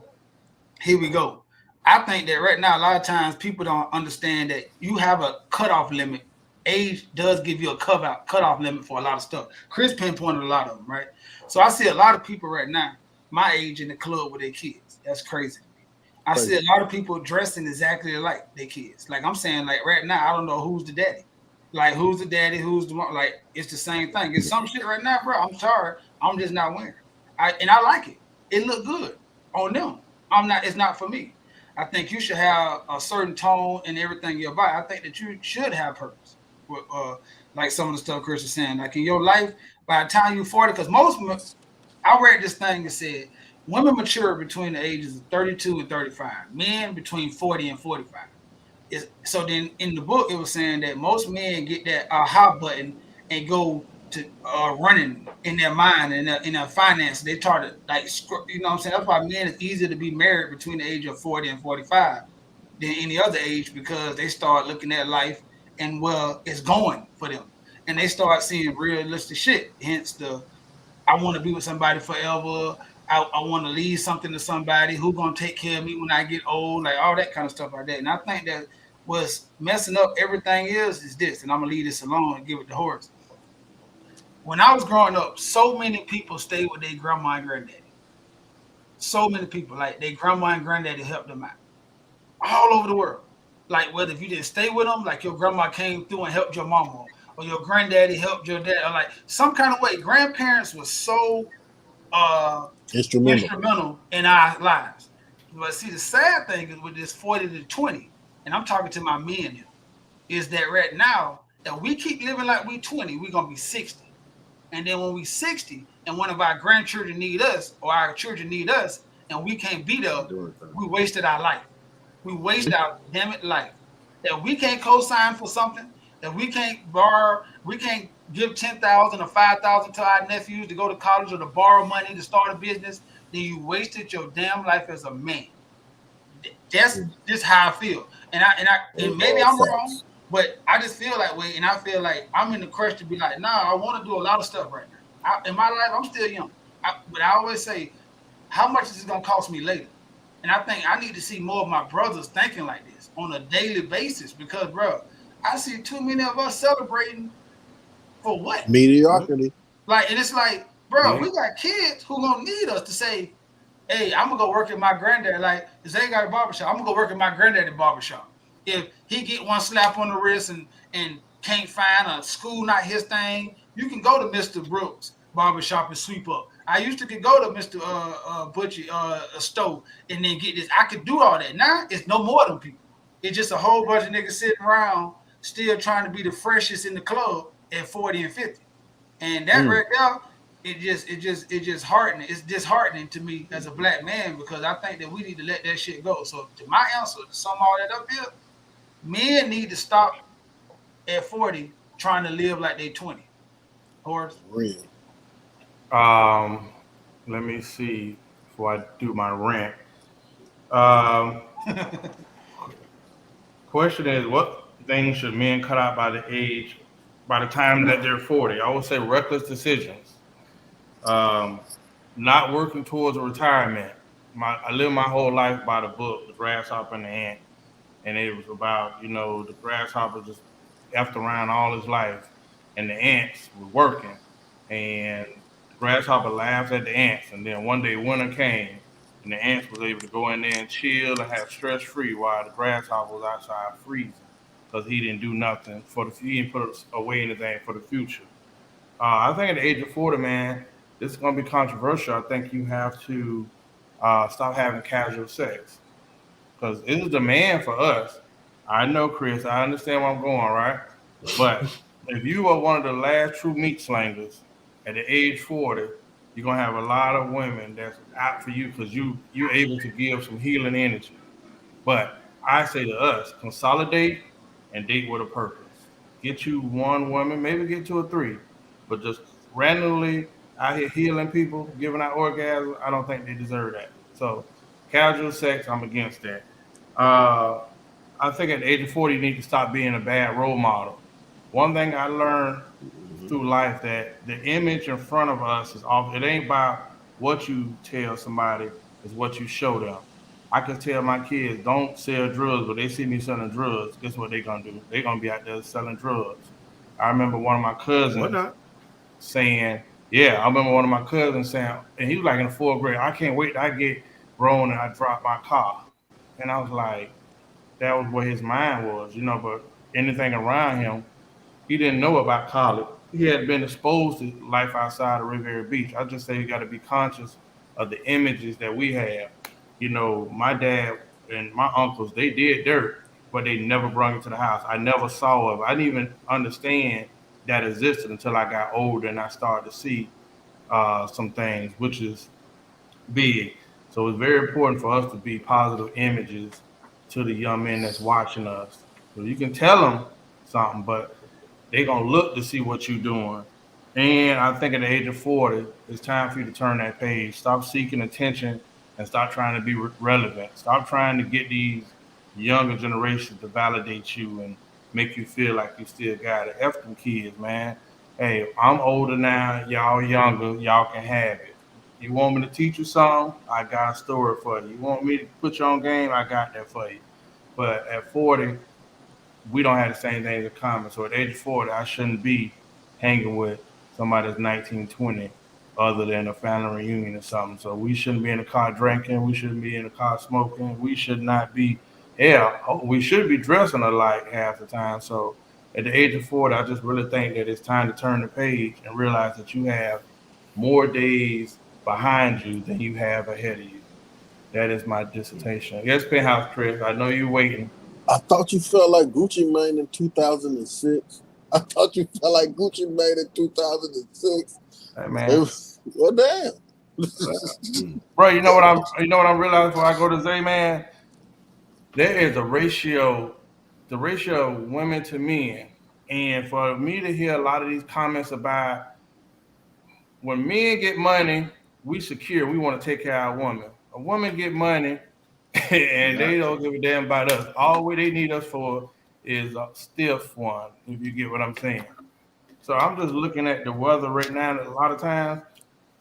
here we go. I think that right now, a lot of times people don't understand that you have a cutoff limit. Age does give you a cutoff limit for a lot of stuff. Chris pinpointed a lot of them, right? So I see a lot of people right now, my age in the club with their kids. That's crazy to me. I see crazy. a lot of people dressing exactly like their kids. Like I'm saying, like right now, I don't know who's the daddy. Like who's the daddy, who's the mom. Like it's the same thing. It's some shit right now, bro. I'm sorry, I'm just not wearing. I like it. It look good on them. I'm not. It's not for me. I think you should have a certain tone and everything in your body. I think that you should have purpose. Like some of the stuff Chris is saying, like in your life, by the time you're 40, because I read this thing that said women mature between the ages of 32 and 35, men between 40 and 45. So then in the book it was saying that most men get that aha button and go to running in their mind and in their finance. They start to like you know what I'm saying. That's why men it's easier to be married between the age of 40 and 45 than any other age because they start looking at life and well it's going for them and they start seeing realistic shit. Hence the I want to be with somebody forever. I want to leave something to somebody who gonna take care of me when I get old, like all that kind of stuff like that. And I think that what's messing up everything is this, and I'm gonna leave this alone and give it to Horace. When I was growing up, so many people stayed with their grandma and granddaddy. So many people, like their grandma and granddaddy helped them out all over the world. Like whether if you didn't stay with them, like your grandma came through and helped your mama, or your granddaddy helped your dad, or like some kind of way. Grandparents were so uh Instrumental. instrumental in our lives. But see, the sad thing is with this 40 to 20, and I'm talking to my men here, is that right now, if we keep living like we 20, we're gonna be 60. And then when we 60 and one of our grandchildren need us or our children need us and we can't be there, we wasted our life. We waste our damn it life. That we can't co-sign for something, that we can't borrow, we can't give 10,000 or 5,000 to our nephews to go to college or to borrow money to start a business, then you wasted your damn life as a man. That's just how I feel. And Those maybe are I'm wrong, facts. but I just feel that way. And I feel like I'm in the crush to be like, nah, I want to do a lot of stuff right now. In my life, I'm still young. But I always say, how much is this gonna cost me later? And I think I need to see more of my brothers thinking like this on a daily basis because, bro, I see too many of us celebrating for what? Mediocrity. Like, and it's like, bro, Yeah. we got kids who gonna need us to say, hey, I'm gonna go work at my granddad. Like, if they got a barbershop, I'm gonna go work at my granddaddy barbershop. If he get one slap on the wrist and can't find a school not his thing, you can go to Mr. Brooks barbershop and sweep up. I used to could go to Mr. Butchie Stowe and then get this. I could do all that. Now it's no more than people. It's just a whole bunch of niggas sitting around still trying to be the freshest in the club at 40 and 50. And that Mm. right now, it just heartening. It's disheartening to me as a black man because I think that we need to let that shit go. So to my answer to sum all that up here, men need to stop at 40 trying to live like they 20. Horse. Real. Um, Let me see before I do my rant. Um, Question is, what things should men cut out by the time that they're 40? I would say reckless decisions. Um, Not working towards a retirement. I lived my whole life by the book, The Grasshopper and the Ant, and it was about the grasshopper just effed around all his life, and the ants were working, and the grasshopper laughed at the ants, and then one day winter came, and the ants was able to go in there and chill and have stress free while the grasshopper was outside freezing because he didn't do nothing he didn't put away anything for the future. I think at the age of 40, man, this is going to be controversial. I think you have to stop having casual sex because it is demand for us. I know, Chris. I understand where I'm going, right? But if you are one of the last true meat slingers at the age 40, you're gonna have a lot of women that's out for you because you're able to give some healing energy. But I say to us, consolidate and date with a purpose. Get you one woman, maybe get two or three, but just randomly out here healing people, giving out orgasms, I don't think they deserve that. So casual sex, I'm against that. Uh, I think at the age of 40, you need to stop being a bad role model. One thing I learned Mhm. through life that the image in front of us is off. It ain't about what you tell somebody, it's what you show them. I can tell my kids don't sell drugs, but they see me selling drugs. Guess what they're gonna do? They're gonna be out there selling drugs. I remember one of my Or cousins not. saying, "Yeah," I remember one of my cousins saying, and he was like in the fourth grade. I can't wait till I get grown and I drop my car. And I was like, that was where his mind was, But anything around him, he didn't know about college. He had been exposed to life outside of Riviera Beach. I just say you got to be conscious of the images that we have. My dad and my uncles, they did dirt, but they never brought it to the house. I never saw it. I didn't even understand that existed until I got older and I started to see some things, which is big. So it's very important for us to be positive images to the young men that's watching us. So you can tell them something, but they're gonna look to see what you're doing. And I think at the age of 40, it's time for you to turn that page. Stop seeking attention and stop trying to be relevant. Stop trying to get these younger generations to validate you and make you feel like you still got it. F them kids, man. Hey, I'm older now, y'all younger, y'all can have it. You want me to teach you something? I got a story for you. You want me to put you on game? I got that for you. But at 40, we don't have the same things in common. So at age 40, I shouldn't be hanging with somebody that's 19, 20, other than a family reunion or something. So we shouldn't be in the car drinking. We shouldn't be in the car smoking. We should not be, yeah, we should be dressing alike half the time. So at the age of 40, I just really think that it's time to turn the page and realize that you have more days behind you than you have ahead of you. That is my dissertation. Yes, Penthouse Chris, I know you're waiting. I thought you felt like Gucci Mane in 2006. I thought you felt like Gucci Mane in 2006. Hey, It man. was, well, damn. Well, Bro, you know what I'm realizing before I go to Zay, man? There is a ratio, the ratio of women to men. And for me to hear a lot of these comments about when men get money, we secure, we want to take care of our woman. A woman get money and they got to. don't give a damn about us. All they need us for is a stiff one, if you get what I'm saying. So I'm just looking at the weather right now. A lot of times,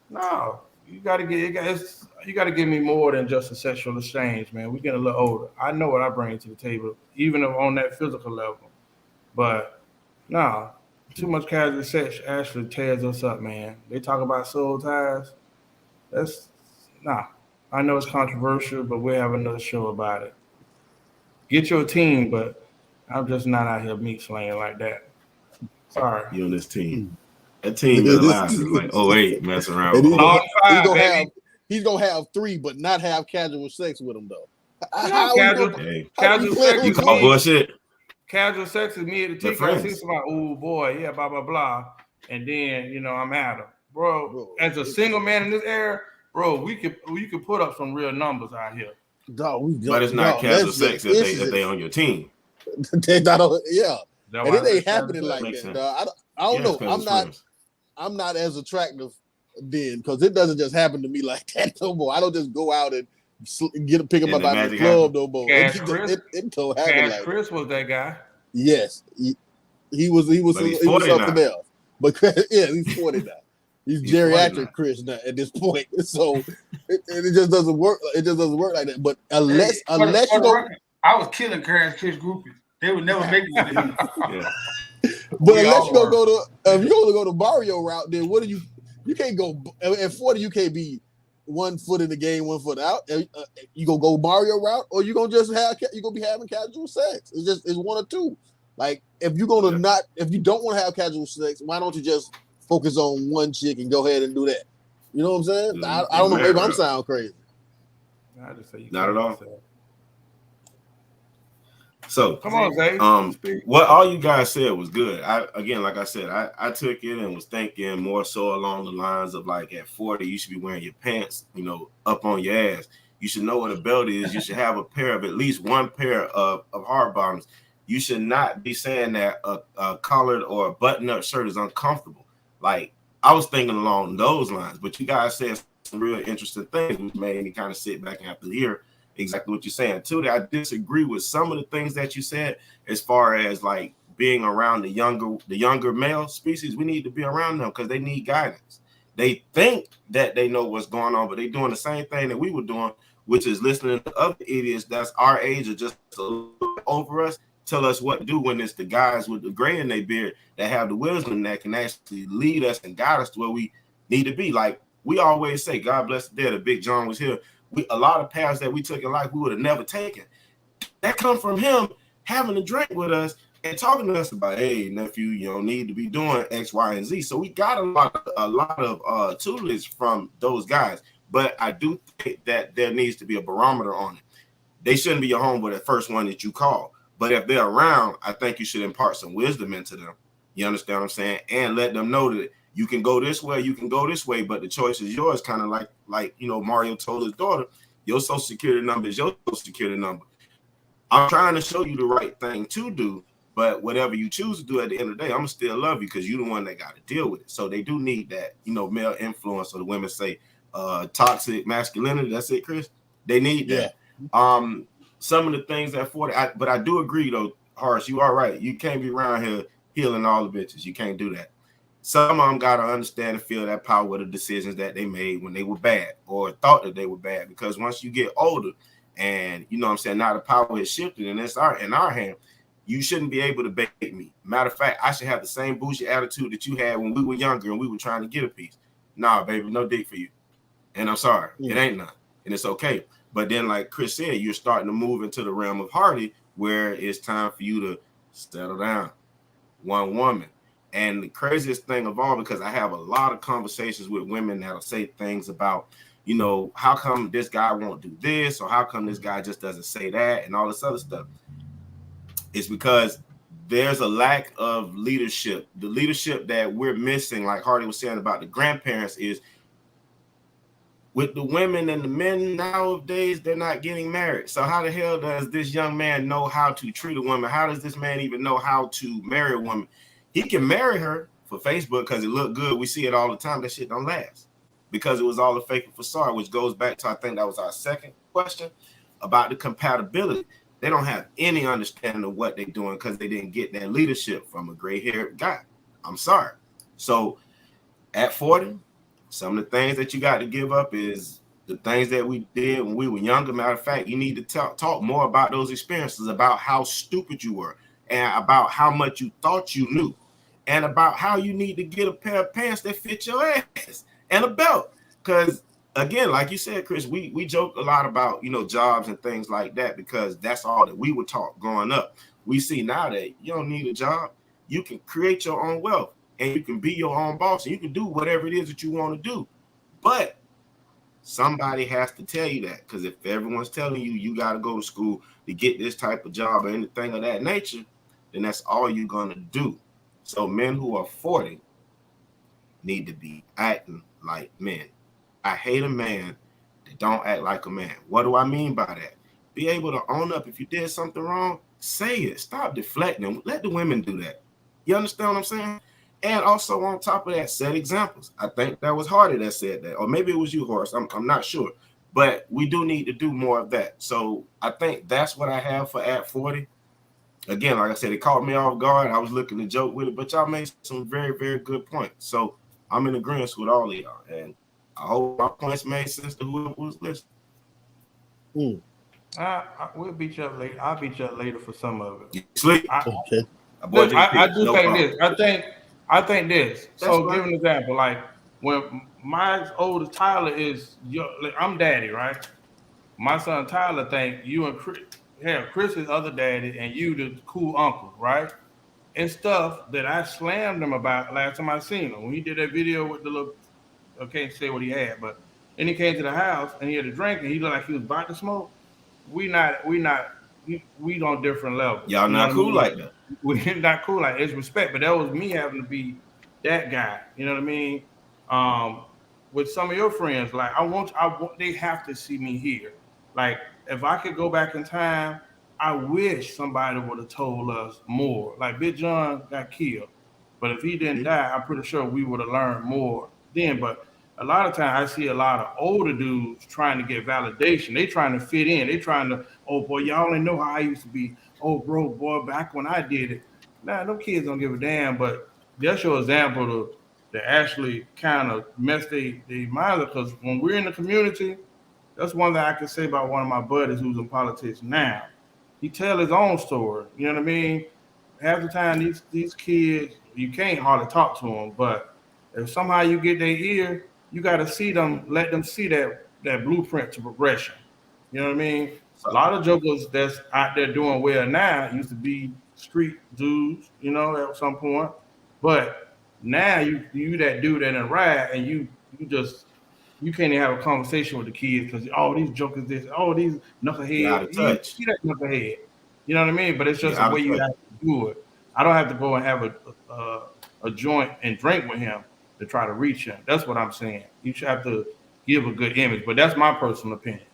no, you got to give me more than just a sexual exchange, man. We getting a little older. I know what I bring to the table, even if on that physical level. But no, too much casual sex actually tears us up, man. They talk about soul ties. That's nah. I know it's controversial, but we'll have another show about it. Get your team, but I'm just not out here meat slaying like that. Sorry. You on this team. and That team better last us like '08, messing around with he's gonna Long '08. he's five, gonna baby. have he's gonna have three, but not have casual sex with him though. No, How are you gonna Hey, how do you casual plan sex you on is call doing me. that? bullshit. Casual sex is me at the They're teacup. I see friends. somebody, oh boy, yeah, blah blah blah, and then I'm at him, bro. Bro, As a single man in this era, bro, we could put up some real numbers out here. dog, we But it's don't not dog. casual That's just sex this if is they on your team. they not yeah. That's And why it I ain't said casual happening sex. like Makes that, sense. dog. I don't Yes, know. because it's friends. I'm not as attractive then because it doesn't just happen to me like that no more. I don't just go out and pick him And up the out of the magic happened. club no more. Cash Chris, It don't happen Cash like that. Chris was that guy. Yes, But he's he was 40 something now. else. But yeah, he's 40 now. He's He's 40 now. geriatric Chris now at this point. So it just doesn't work. It just doesn't work like that. But Hey, unless for you the go, record, I was killing Crash Kids groupies. They would never make it with me. Yeah. but We unless all you go were. go to if you go to Mario route, then what do you can't go at 40. You can't be 1 foot in the game, 1 foot out. You gonna go Mario route, or you gonna just have you gonna be having casual sex. It's one or two. Like Yeah. if you don't want to have casual sex, why don't you just focus on one chick and go ahead and do that? You know what I'm saying? I The don't know. man Maybe I'm route. sound crazy. I just say you Not at killing all. yourself. So, Come on, Zay. Speak. what all you guys said was good. Like I said, I took it and was thinking more so along the lines of like at 40, you should be wearing your pants, up on your ass. You should know what a belt is. You should have a pair of at least one pair of hard bottoms. you should not be saying that a collared or a button-up shirt is uncomfortable. Like I was thinking along those lines, but you guys said some real interesting things, which made me kind of sit back and have to hear exactly what you're saying. Too, that I disagree with some of the things that you said as far as like being around the younger male species. We need to be around them because they need guidance. They think that they know what's going on, but they're doing the same thing that we were doing, which is listening to other idiots that's our age or just a little bit over us tell us what to do, when it's the guys with the gray in their beard that have the wisdom that can actually lead us and guide us to where we need to be. Like we always say, God bless the dead. If Big John was here, we a lot of paths that we took in life we would have never taken. That come from him having a drink with us and talking to us about, hey nephew, you don't need to be doing X, Y, and Z. So we got a lot of tutelage from those guys. But I do think that there needs to be a barometer on it. They shouldn't be your homeboy, the first one that you call. But if they're around, I think you should impart some wisdom into them. You understand what I'm saying? And let them know that you can go this way, you can go this way, but the choice is yours. Kind of like Mario told his daughter, your social security number is your social security number. I'm trying to show you the right thing to do, but whatever you choose to do at the end of the day, I'm gonna still love you because you're the one that got to deal with it. So they do need that, male influence, or the women say toxic masculinity. That's it, Chris. They need Yeah. that. Some of the things that 40, but I do agree though, Harsh, you are right. You can't be around here healing all the bitches. You can't do that. Some of them gotta understand and feel that power with the decisions that they made when they were bad or thought that they were bad. Because once you get older, and you know what I'm saying, now the power has shifted and it's in our hand. You shouldn't be able to bait me. Matter of fact, I should have the same bougie attitude that you had when we were younger and we were trying to get a piece. Nah, baby, no dick for you. And I'm sorry, it ain't none. And it's okay. But then, like Chris said, you're starting to move into the realm of Hardy, where it's time for you to settle down. One woman. And the craziest thing of all, because I have a lot of conversations with women that'll say things about, how come this guy won't do this, or how come this guy just doesn't say that, and all this other stuff. It's because there's a lack of leadership. The leadership that we're missing, like Hardy was saying about the grandparents, is with the women and the men nowadays, they're not getting married. So how the hell does this young man know how to treat a woman? How does this man even know how to marry a woman? He can marry her for Facebook because it looked good. We see it all the time. That shit don't last because it was all a fake facade, which goes back to, I think that was our second question about the compatibility. They don't have any understanding of what they're doing because they didn't get that leadership from a gray-haired guy. I'm sorry. So at 40, some of the things that you got to give up is the things that we did when we were younger. Matter of fact, you need to talk more about those experiences, about how stupid you were, and about how much you thought you knew, and about how you need to get a pair of pants that fit your ass and a belt. Because again, like you said, Chris, we joke a lot about jobs and things like that because that's all that we were taught growing up. We see now that you don't need a job. You can create your own wealth and you can be your own boss and you can do whatever it is that you want to do. But somebody has to tell you that, because if everyone's telling you you got to go to school to get this type of job or anything of that nature, then that's all you're going to do. So men who are 40 need to be acting like men. I hate a man that don't act like a man. What do I mean by that? Be able to own up if you did something wrong. Say it. Stop deflecting. Let the women do that. You understand what I'm saying? And also on top of that, set examples. I think that was Hardy that said that, or maybe it was you, Horace. I'm not sure, but we do need to do more of that. So I think that's what I have for at 40. Again, like I said, it caught me off guard. I was looking to joke with it, but y'all made some very, very good points. So I'm in agreement with all of y'all, and I hope my points made sense to whoever was listening. We'll beat you up later. I'll beat you up later for some of it. You sleep? I, Okay. Boy, look, I JP, do no think problem. this. I think this. That's So, give fine. an example. Like when my oldest Tyler is, like, I'm daddy, right? My son Tyler think you and Chris, hell, Chris is other daddy, and you the cool uncle, right? And stuff that I slammed him about last time I seen him when he did that video with the little. I can't say what he had, but then he came to the house and he had a drink and he looked like he was about to smoke. We on different levels. Y'all You know not what I cool mean? like that. We're not cool. Like, it's respect, but that was me having to be that guy. You know what I mean? Um, with some of your friends, like I want they have to see me here. Like if I could go back in time, I wish somebody would have told us more. Like Big John got killed, but if he didn't die, I'm pretty sure we would have learned more then. But a lot of times I see a lot of older dudes trying to get validation. They trying to fit in. They trying to, oh boy, y'all only know how I used to be. Oh bro, boy, back when I did it. Nah, them kids don't give a damn. But that's your example to actually kind of mess they minds up. Because when we're in the community, that's one thing I can say about one of my buddies who's in politics now. He tell his own story. You know what I mean? Half the time, these kids, you can't hardly talk to them. But if somehow you get their ear, you got to see them, let them see that blueprint to progression. You know what I mean? A So lot of jokers that's out there doing well now used to be street dudes, you know, at some point. But now you that dude that in ride and you just you can't even have a conversation with the kids because oh these jokers this oh these you're out knucklehead of you touch. see that knucklehead you know what I mean but it's You're just a out way of you touch. have to do it. I don't have to go and have a joint and drink with him to try to reach him. That's what I'm saying. You should have to give a good image, but that's my personal opinion.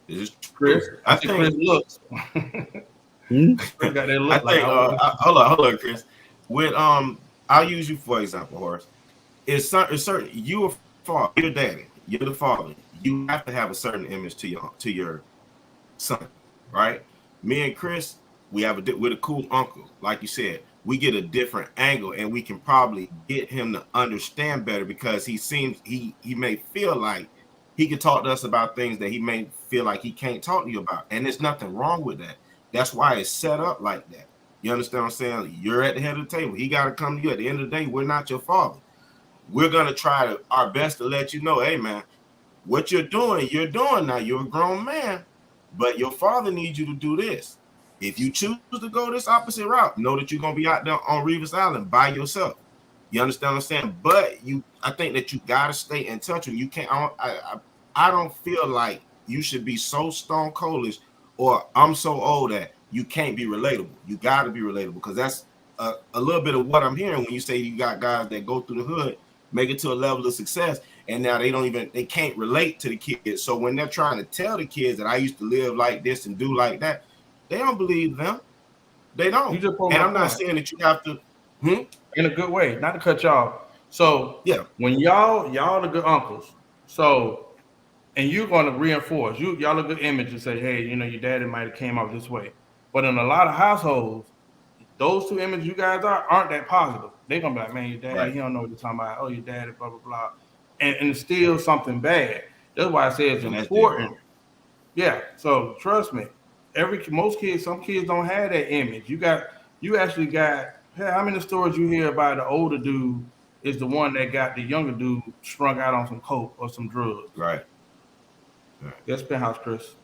This is Chris, true. I I see Chris think. looks. Hmm? Chris got that I look like think. I want Hold on, Chris. With I'll use you for example, Horace. It's certain you a father, you're daddy, you're the father. You have to have a certain image to your son, right? Me and Chris, we're the cool uncle, like you said. We get a different angle, and we can probably get him to understand better because he may feel like he can talk to us about things that he may feel like he can't talk to you about, and there's nothing wrong with that. That's why it's set up like that. You understand what I'm saying? You're at the head of the table. He got to come to you. At the end of the day, we're not your father. We're gonna our best to let you know, hey man, what you're doing now. You're a grown man, but your father needs you to do this. If you choose to go this opposite route, know that you're gonna be out there on Revis Island by yourself. You understand what I'm saying? But I think that you gotta stay in touch. And you can't. I don't feel like you should be so stone coldish, or I'm so old that you can't be relatable. You got to be relatable because that's a little bit of what I'm hearing when you say you got guys that go through the hood, make it to a level of success, and now they can't relate to the kids. So when they're trying to tell the kids that I used to live like this and do like that, they don't believe them. They you don't. just pulled And my I'm not point saying that you have to. Hmm? in a good way, not to cut y'all. So Yeah. when y'all the good uncles, so and you're going to reinforce y'all a good image and say, hey, you know, your daddy might have came out this way. But in a lot of households, those two images you guys aren't that positive. They're gonna be like, man, your daddy, Right. he don't know what you're talking about. Oh, your daddy, blah blah blah, and it's still something bad. That's why I say it's And that's dead important. wrong. Yeah. So trust me, most kids, some kids don't have that image. You actually got. Hey, how many stories you hear about the older dude is the one that got the younger dude strung out on some coke or some drugs? Right. Right. Yes, penthouse, Chris.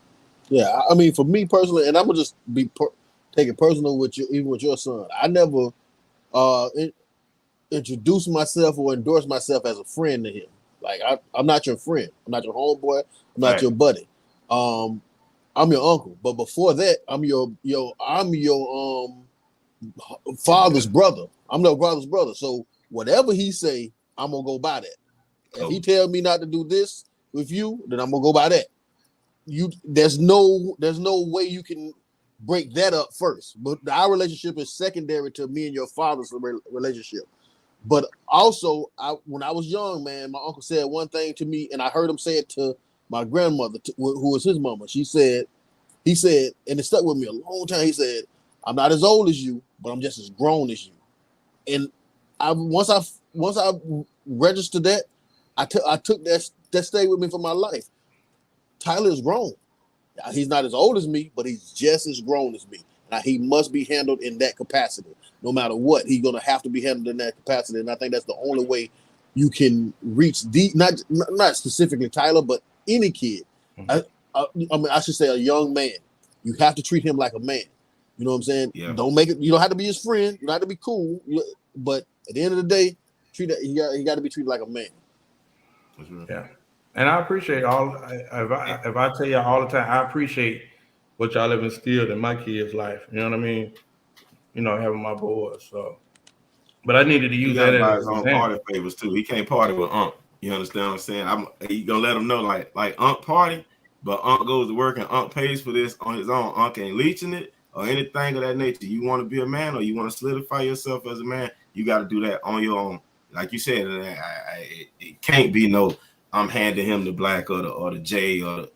Yeah, I mean, for me personally, and I'm gonna just take it personal with you, even with your son. I never in, introduce myself or endorse myself as a friend to him. Like I'm not your friend. I'm not your homeboy. I'm not your Right. buddy. Um, I'm your uncle. But before that, I'm your father's brother. I'm no brother's brother. So whatever he say, I'm gonna go by that. If he Totally. tell me not to do this with you, then I'm gonna go by that. There's no way you can break that up first. But our relationship is secondary to me and your father's relationship. But also, when I was young, man, my uncle said one thing to me, and I heard him say it to my grandmother, who was his mama. He said, and it stuck with me a long time. He said, "I'm not as old as you, but I'm just as grown as you." And once I registered that, I took that stayed with me for my life. Tyler is grown. He's not as old as me, but he's just as grown as me. Now, he must be handled in that capacity. No matter what, he's going to have to be handled in that capacity. And I think that's the only way you can reach not specifically Tyler, but any kid. Mhm. I, I mean, I should say a young man. You have to treat him like a man. You know what I'm saying? Yeah. Don't make it. You don't have to be his friend. You don't have to be cool. But at the end of the day, he got to be treated like a man. That's real. Yeah. And I appreciate if I tell you all the time, I appreciate what y'all have instilled in my kids' life. You know what I mean? You know, having my boys. So, but I needed to He use got that to as buy an his own party example. favors too. He can't party with Unc. You understand what I'm saying? You gonna let him know like Unc party. but Unc goes to work and Unc pays for this on his own. Unc ain't leeching it or anything of that nature. You want to be a man or you want to solidify yourself as a man, you got to do that on your own. Like you said, it can't be no I'm handing him the black or the J or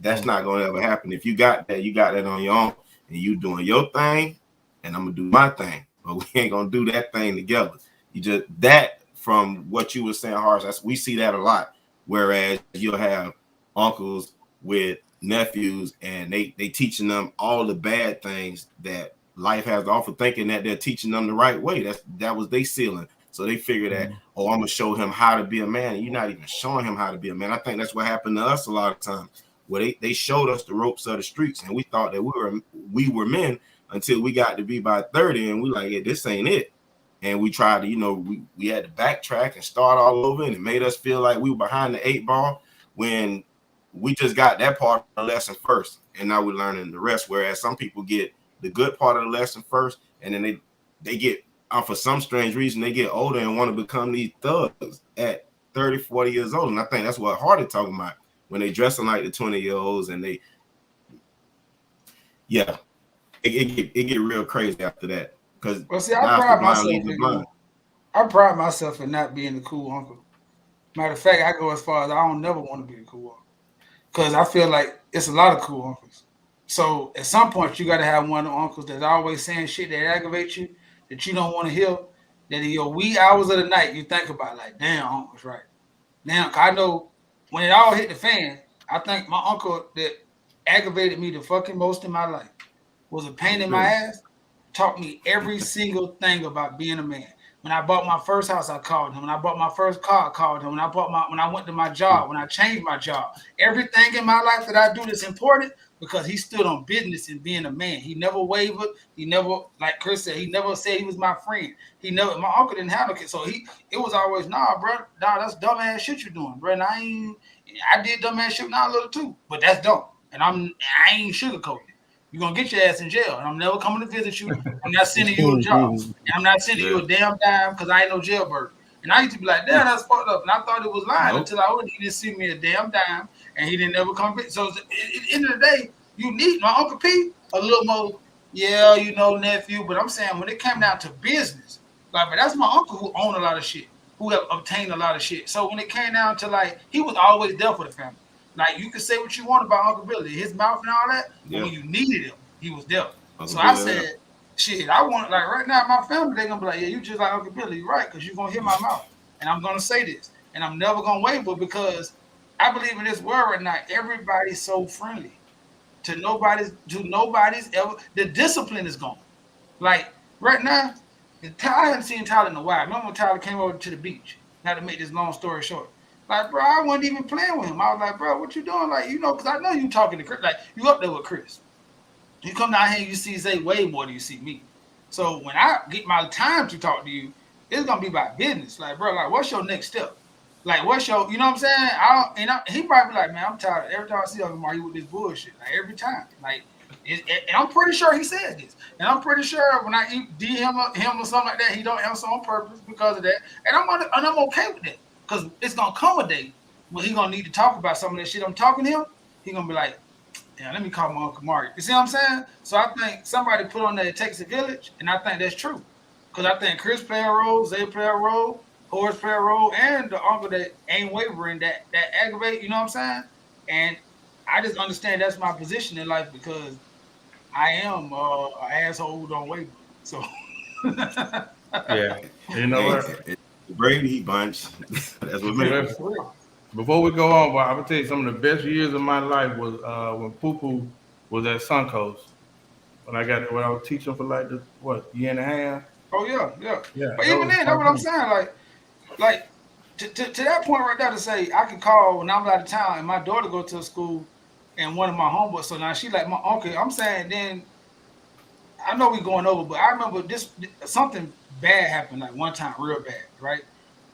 that's not gonna ever happen. If you got that on your own, and you doing your thing, and I'm gonna do my thing, but we ain't gonna do that thing together. You just that from what you were saying, Harsh. We see that a lot. Whereas you'll have uncles with nephews, and they teaching them all the bad things that life has to offer, thinking that they're teaching them the right way. That was they ceiling. So they figure that, oh, I'm gonna show him how to be a man, and you're not even showing him how to be a man. I think that's what happened to us a lot of times, where they showed us the ropes of the streets, and we thought that we were men until we got to be by 30, and we like, yeah, this ain't it. And we tried to, we had to backtrack and start all over, and it made us feel like we were behind the 8 ball when we just got that part of the lesson first, and now we're learning the rest. Whereas some people get the good part of the lesson first, and then they get for some strange reason they get older and want to become these thugs at 30, 40 years old. And I think that's what Hardy talking about when they dressing like the 20-year-olds, and it get real crazy after that. Because Well, see, I pride myself in not being the cool uncle. Matter of fact, I go as far as I don't never want to be the cool uncle because I feel like it's a lot of cool uncles. So at some point, you got to have one of the uncles that's always saying shit that aggravates you, that you don't want to hear. That in your wee hours of the night, you think about like, damn, uncle's right. Now, I know when it all hit the fan, I think my uncle that aggravated me the fucking most in my life was a pain in my ass, taught me every single thing about being a man. When I bought my first house, I called him. When I bought my first car, I called him. When I went to my job, when I changed my job, everything in my life that I do that's important because he stood on business and being a man. He never wavered. He never, like Chris said, he never said he was my friend. My uncle didn't have no kid, so it was always, nah, bro, nah, that's dumbass shit you're doing, bro. And I did dumbass shit now a little too, but that's dumb, and I ain't sugarcoating it. You're gonna get your ass in jail, and I'm never coming to visit you. I'm not sending you a job, and I'm not sending you a damn dime because I ain't no jailbird. And I used to be like, damn, that's fucked up. And I thought it was lying until I heard he didn't send me a damn dime, and he didn't ever come. So at the end of the day, you need my Uncle P a little more, yeah, nephew. But I'm saying when it came down to business, like, but that's my uncle who owned a lot of shit, who have obtained a lot of shit. So when it came down to like, he was always there for the family. Like you can say what you want about Uncle Billy, his mouth and all that, but when you needed him, he was there. So I said, shit, I want like right now, my family, they're gonna be like, yeah, you just like Uncle Billy, you're right, because you're gonna hear my mouth. And I'm gonna say this, and I'm never gonna waver because I believe in this world right now, everybody's so friendly. To nobody's ever the discipline is gone. Like right now, I haven't seen Tyler in a while. Remember when Tyler came over to the beach? Now to make this long story short. Like, bro, I wasn't even playing with him. I was like, bro, what you doing? Like, because I know you talking to Chris. Like, you up there with Chris. You come down here, you see Zay way more than you see me. So when I get my time to talk to you, it's gonna be about business. Like, bro, like, what's your next step? Like, what's your, you know what I'm saying? He probably be like, man, I'm tired. Every time I see Uncle Mario with this bullshit, like every time, like, and I'm pretty sure he said this, and I'm pretty sure when I DM him or something like that, he don't answer on purpose because of that, and I'm okay with that because it's gonna come a day when he gonna need to talk about some of that shit I'm talking to him. He gonna be like, yeah, let me call my Uncle Mario. You see what I'm saying? So I think somebody put on that it takes a village, and I think that's true. Because I think Chris play a role, Zay play a role, Horace play a role, and the uncle that ain't wavering, that aggravate, you know what I'm saying? And I just understand that's my position in life because I am an asshole who don't waver. So Yeah, you know what? The Brady bunch. That's what makes it. Before we go on, I'm gonna tell you some of the best years of my life was when Poo Poo was at Suncoast. When I was teaching for like year and a half. Oh yeah. Yeah, But that even was then, that's fun. what I'm saying. Like to that point right there to say I can call when I'm out of town and my daughter go to a school and one of my homeboys. So now she like my uncle. I'm saying then I know we going over, but I remember this something bad happened like one time, real bad, right?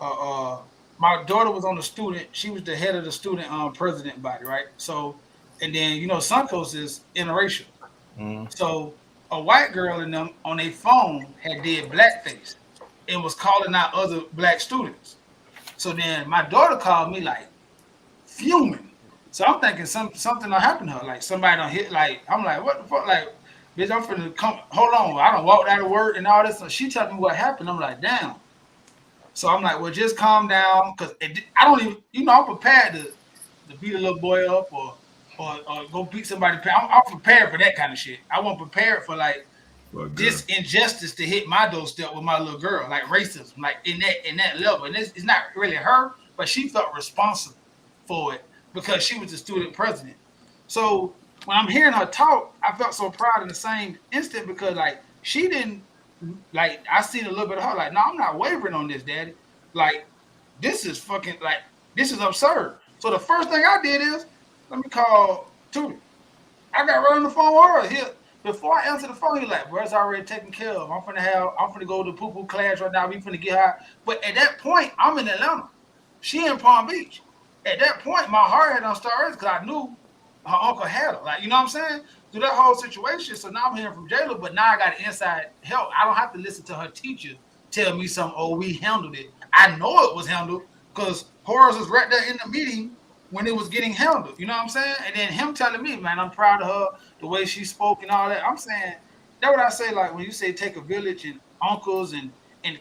Uh, my daughter was on the student. She was the head of the student president body, right? So, and then Suncoast is interracial. Mm. So a white girl in them on their phone had did blackface and was calling out other black students. So then my daughter called me like fuming. So I'm thinking something don't happen to her. Like somebody don't hit. Like I'm like, what the fuck? Like, bitch, I'm finna come. Hold on, I don't walk out of work and all this. So she telling me what happened. I'm like, damn. So I'm like, well, just calm down, cause I don't even, I'm prepared to beat a little boy up or go beat somebody. I'm prepared for that kind of shit. I wasn't prepared for like Well, girl. this injustice to hit my doorstep with my little girl, like racism, like in that level. And it's not really her, but she felt responsible for it because she was the student president. So when I'm hearing her talk, I felt so proud in the same instant because like she didn't like I seen a little bit of her like, no, I'm not wavering on this, daddy. Like this is fucking like this is absurd. So the first thing I did is let me call Tootie. I got right on the phone with her. Before I answer the phone, he's like, bro, it's already taken care of. I'm finna go to poo poo class right now. We finna get her. But at that point, I'm in Atlanta. She in Palm Beach. At that point, my heart had on started because I knew her uncle had her. Like, you know what I'm saying? Through that whole situation. So now I'm hearing from Jayla, but now I got inside help. I don't have to listen to her teacher tell me something, oh, we handled it. I know it was handled because Horace was right there in the meeting when it was getting handled. You know what I'm saying? And then him telling me, man, I'm proud of her, the way she spoke and all that. I'm saying, that's what I say, like when you say take a village and uncles and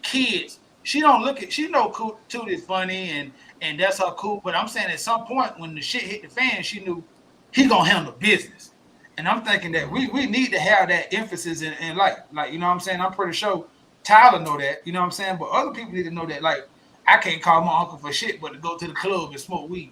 kids, she don't look at she know Toot is funny and that's her cool. But I'm saying at some point when the shit hit the fan, she knew he gonna handle business. And I'm thinking that we need to have that emphasis in life. Like, you know what I'm saying? I'm pretty sure Tyler know that, you know what I'm saying? But other people need to know that, like, I can't call my uncle for shit but to go to the club and smoke weed.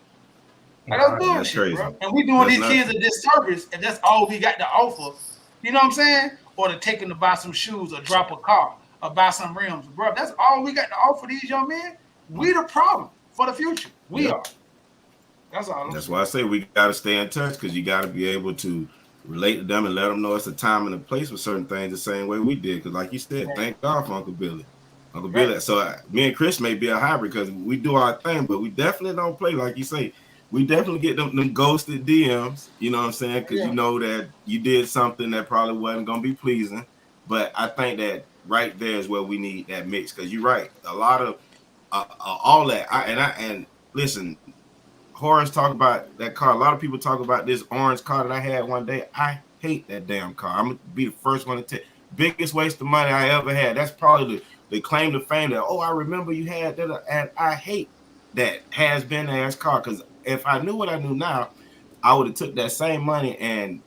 Like, that's Right. That's bullshit, bro. crazy. And we doing That's these not. kids a disservice, and that's all we got to offer. You know what I'm saying? Or to take them to buy some shoes or drop a car or buy some rims, bro. That's all we got to offer these young men. We the problem for the future. We Yep. are. That's all I'm That's saying. why I say we got to stay in touch because you got to be able to relate to them and let them know it's a time and a place for certain things the same way we did. Because, like you said, Right. thank God for Uncle Billy. Uncle Right. Billy. So, me and Chris may be a hybrid because we do our thing, but we definitely don't play like you say. We definitely get them ghosted DMs, you know what I'm saying? Because Yeah. you know that you did something that probably wasn't going to be pleasing. But I think that right there is where we need that mix because you're right. A lot of all that. And listen, Horace talk about that car. A lot of people talk about this orange car that I had one day. I hate that damn car. I'm gonna be the first one to tell. Biggest waste of money I ever had. That's probably the claim to fame that. Oh, I remember you had that, and I hate that has been ass car because if I knew what I knew now, I would have took that same money and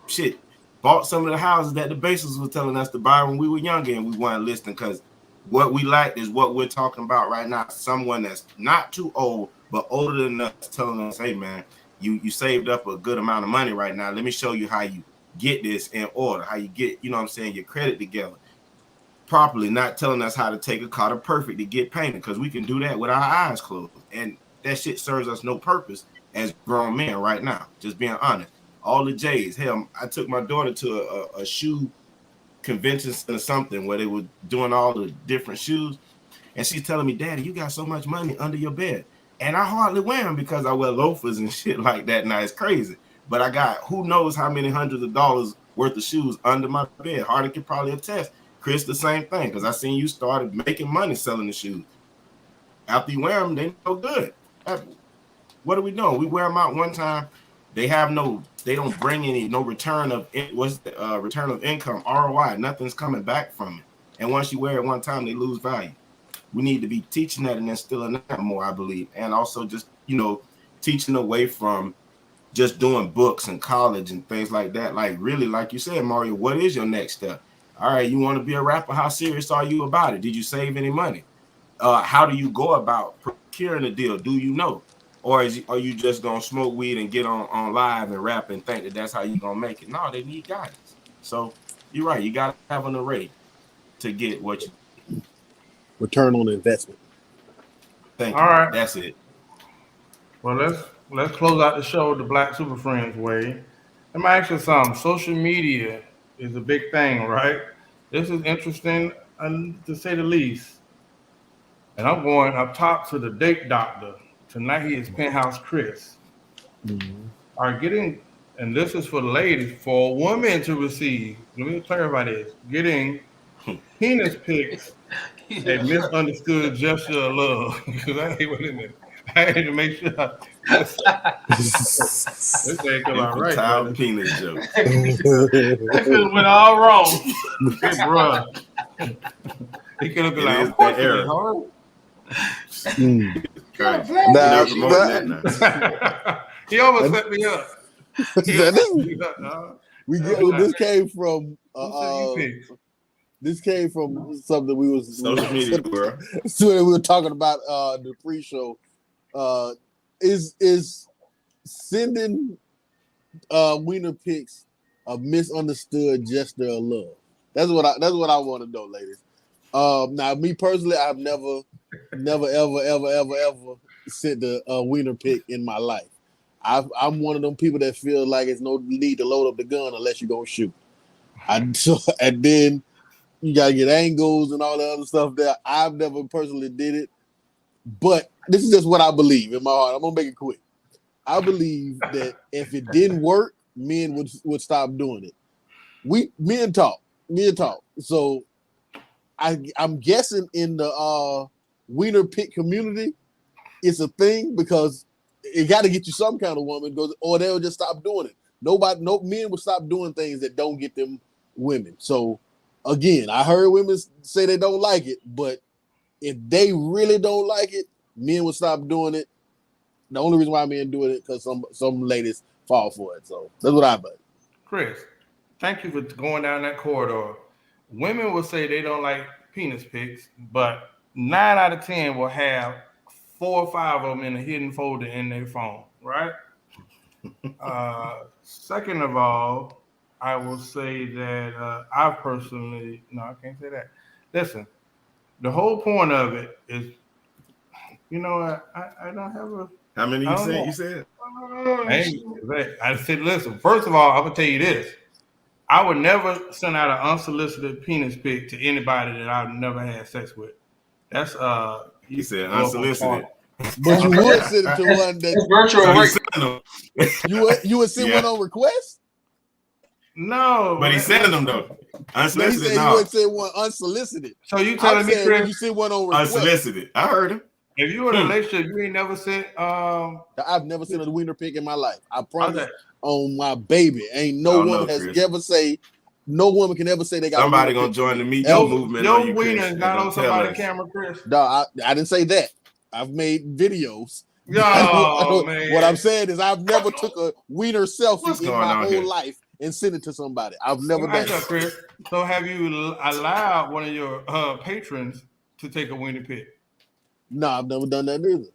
shit bought some of the houses that the basis was telling us to buy when we were younger and we weren't listening because what we liked is what we're talking about right now. Someone that's not too old but older than us telling us, hey man, you saved up a good amount of money right now. Let me show you how you get this in order, how you get, you know what I'm saying, your credit together properly, not telling us how to take a car to perfect to get painted because we can do that with our eyes closed. And that shit serves us no purpose as grown men right now. Just being honest. All the J's. Hell, I took my daughter to a shoe convention or something where they were doing all the different shoes. And she's telling me, Daddy, you got so much money under your bed. And I hardly wear them because I wear loafers and shit like that. Now it's crazy. But I got who knows how many hundreds of dollars worth of shoes under my bed. Hardy could probably attest. Chris, the same thing, because I seen you started making money selling the shoes. After you wear them, they no good. What are we doing? We wear them out one time. They don't bring any, no return of, what's the return of income, ROI. Nothing's coming back from it. And once you wear it one time, they lose value. We need to be teaching that and instilling that more, I believe. And also just, teaching away from just doing books and college and things like that. Like really, like you said, Mario, what is your next step? All right, you want to be a rapper? How serious are you about it? Did you save any money? How do you go about procuring a deal? Do you know? Or are you just gonna smoke weed and get on live and rap and think that that's how you gonna make it? No, they need guidance. So you're right. You gotta have an array to get what you need. Return on investment. Thank All you. right. That's it. Well, let's close out the show the Black Super Friends way. Let me ask you something. Social media is a big thing, right? This is interesting, to say the least. And I'm going up top to the date doctor. Tonight he is Penthouse Chris. Mhm. Are getting, and this is for the ladies, for a woman to receive. Let me clarify this: getting penis pics a Yeah. misunderstood gesture of love. Because I hate what it is. I had to make sure. This ain't come out right, Infantile brother. penis joke. That could have went all wrong. Hey, bro. He could have been It like, is of course the it is, era. hard. Mm. Got a Christ. plan. You're Nah, not promoting that now. He almost set me up. He almost set this, me up, dog. this came from Who said you picked? this came from something we was Social media world. we were talking about the pre-show. Is sending wiener pics a misunderstood gesture of love? That's what I want to know, ladies. Now, me personally, I've never, ever sent a wiener pic in my life. I'm one of them people that feel like it's no need to load up the gun unless you're gonna shoot. And then you gotta get angles and all the other stuff there. I've never personally did it, but this is just what I believe in my heart. I'm gonna make it quick. I believe that if it didn't work, men would stop doing it. Men talk. So I'm guessing in the wiener pick community, it's a thing because it got to get you some kind of woman, or they'll just stop doing it. No men will stop doing things that don't get them women. So again, I heard women say they don't like it, but if they really don't like it, men will stop doing it. The only reason why men do it because some ladies fall for it. So that's what I bet. Chris, thank you for going down that corridor. Women will say they don't like penis pics, but 9 out of 10 will have 4 or 5 of them in a hidden folder in their phone, right? Second of all, I will say that I personally, no, I can't say that. Listen, the whole point of it is, I don't have a, How many I you don't said? know. You said? I said, listen, first of all, I'm going to tell you this. I would never send out an unsolicited penis pic to anybody that I've never had sex with. That's He said go up on unsolicited. part. But you would send it to one that That's virtual So rape. he's sending them. you would send Yeah. one on request. No, But he's sending them though. No, he Unsolicited, said he no. would send one unsolicited. So you I'm telling me, saying, would Chris, you send one on request? Unsolicited. I heard him. if you in a relationship, you ain't never sent I've never seen a wiener pic in my life. I promise okay. on my baby. Ain't no Oh, woman no, has Chris. ever say, no woman can ever say they got Somebody a wiener gonna pic join for the me. Me Too Ever. movement on Your you, wiener Chris, is and not gonna on tell somebody's us. camera, Chris. No, I didn't say that. I've made videos. Oh What I'm man. saying is I've never took a wiener What's selfie in going my on whole here? life and sent it to somebody. I've Let never me done ask you, it. Chris. So have you allowed one of your patrons to take a wiener pic? No, I've never done that either.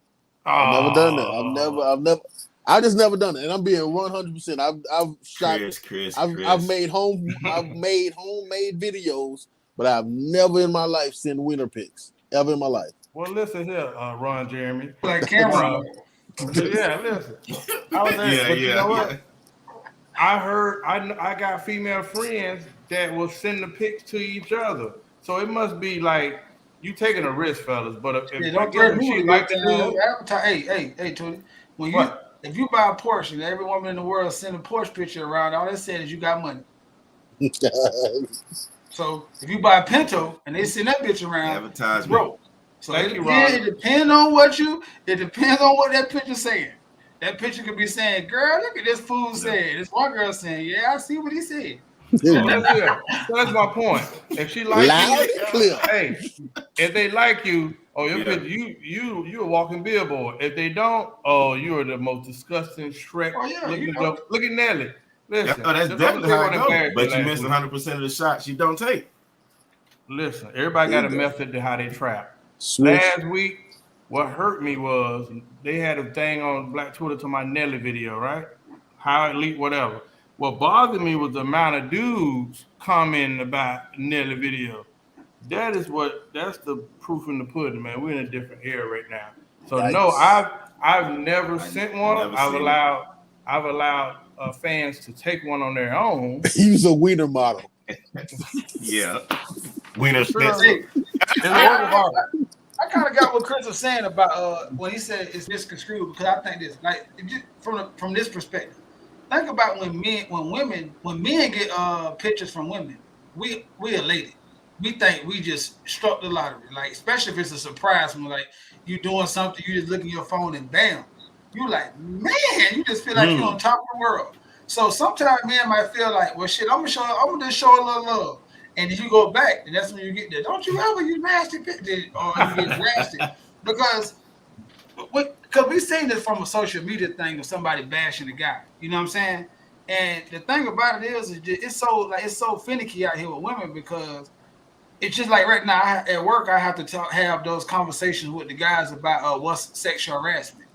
I've never done that. Oh, I just never done it. And I'm being 100%. I've shot, Chris. I've made homemade videos, but I've never in my life sent wiener pics. Ever in my life. well, listen here, Ron Jeremy. Like Cameron. Yeah, listen. I was there, but you know Yeah. what? I heard I got female friends that will send the pics to each other. So it must be like you taking a risk, fellas. But Yeah, if I don't guess threaten if me she with a good like the time. dude, Advertise. Hey, Tony. what? If you buy a Porsche and every woman in the world send a Porsche picture around, all that said is you got money. So if you buy a Pinto and they send that bitch around, you Advertisement. broke. So Thank you, Ron. it depends on what that picture's saying. That picture could be saying, "Girl, look at this fool said." This one girl saying, "Yeah, I see what he said." So that's my point. If she like you, Loud and clear. hey, if they like you, oh, your Yeah. picture, you a walking billboard. If they don't, oh, you are the most disgusting Shrek Oh yeah, looking joke. Look at Nelly. Listen, That's I'm gonna definitely tell you how what it goes. embarrassed me But you last miss week. 100% of the shots you don't take. Listen, everybody got a Bingo. method to how they trap. Swish. Last week, what hurt me was they had a thing on Black Twitter to my Nelly video, right? How it leaked, whatever. What bothered me was the amount of dudes commenting about Nelly video. That's the proof in the pudding, man. We're in a different era right now. So no, Yikes. I've never sent one. Never seen it. I've allowed fans to take one on their own. Use a wiener model. Yeah. Wiener Sure, Schnitzel. it's a I, work of I, art. I kind of got what Chris was saying about when he said it's misconstrued because I think this like from this perspective. Think about when men get pictures from women, we elated. we think we just struck the lottery. Like, especially if it's a surprise when like you doing something, you just look at your phone and bam, you like, man, you just feel like you're on top of the world. So sometimes men might feel like, well, shit, I'm gonna just show a little love. And if you go back, and that's when you get there. Don't you ever you nasty bitch, or you get blasted because because we seen this from a social media thing of somebody bashing the guy. You know what I'm saying? And the thing about it is just, it's so finicky out here with women because it's just like right now at work I have to have those conversations with the guys about what's sexual harassment.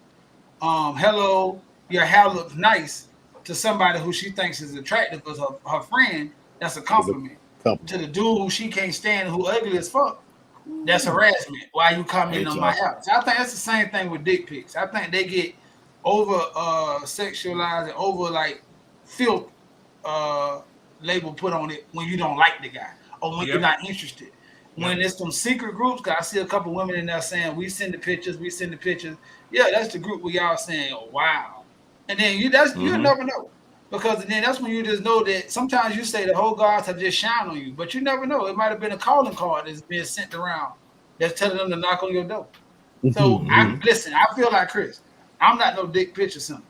Hello, your hair looks nice to somebody who she thinks is attractive as her friend. That's a It's a compliment. To compliment. the dude who she can't stand, who ugly as fuck, that's harassment. Why you commenting on my HR. house? I think that's the same thing with dick pics. I think they get over sexualized and over like filth uh label put on it when you don't like the guy or when you're Yep. not interested. When it's some secret groups, cause I see a couple women in there saying we send the pictures, we send the pictures. Yeah, that's the group where y'all saying, oh, wow. And then you'll Mm-hmm. never know. Because then that's when you just know that sometimes you say the whole gods have just shine on you, but you never know. It might have been a calling card that's being sent around that's telling them to knock on your door. So I Mm-hmm. listen, I feel like Chris. I'm not no dick picture symbol,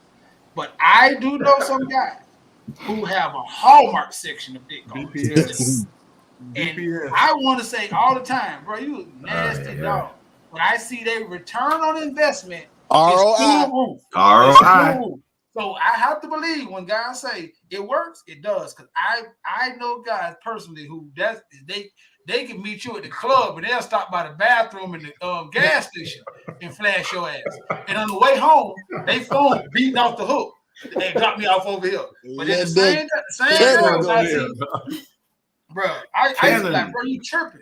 but I do know some guys who have a hallmark section of dick cards. BPS. And BPS. I want to say all the time, bro, you a nasty Yeah. dog. When I see they return on investment, it's through ROI. the roof. It's through the ROI. roof. So I have to believe when guys say it works, it does. Cause I know guys personally who they can meet you at the club and they'll stop by the bathroom in the gas station and flash your ass. And on the way home, they phone beating off the hook and drop me off over here. But at the Let that same Let cannon time, that when go. I there. see bro, I used to be like, Cannon. bro, you tripping.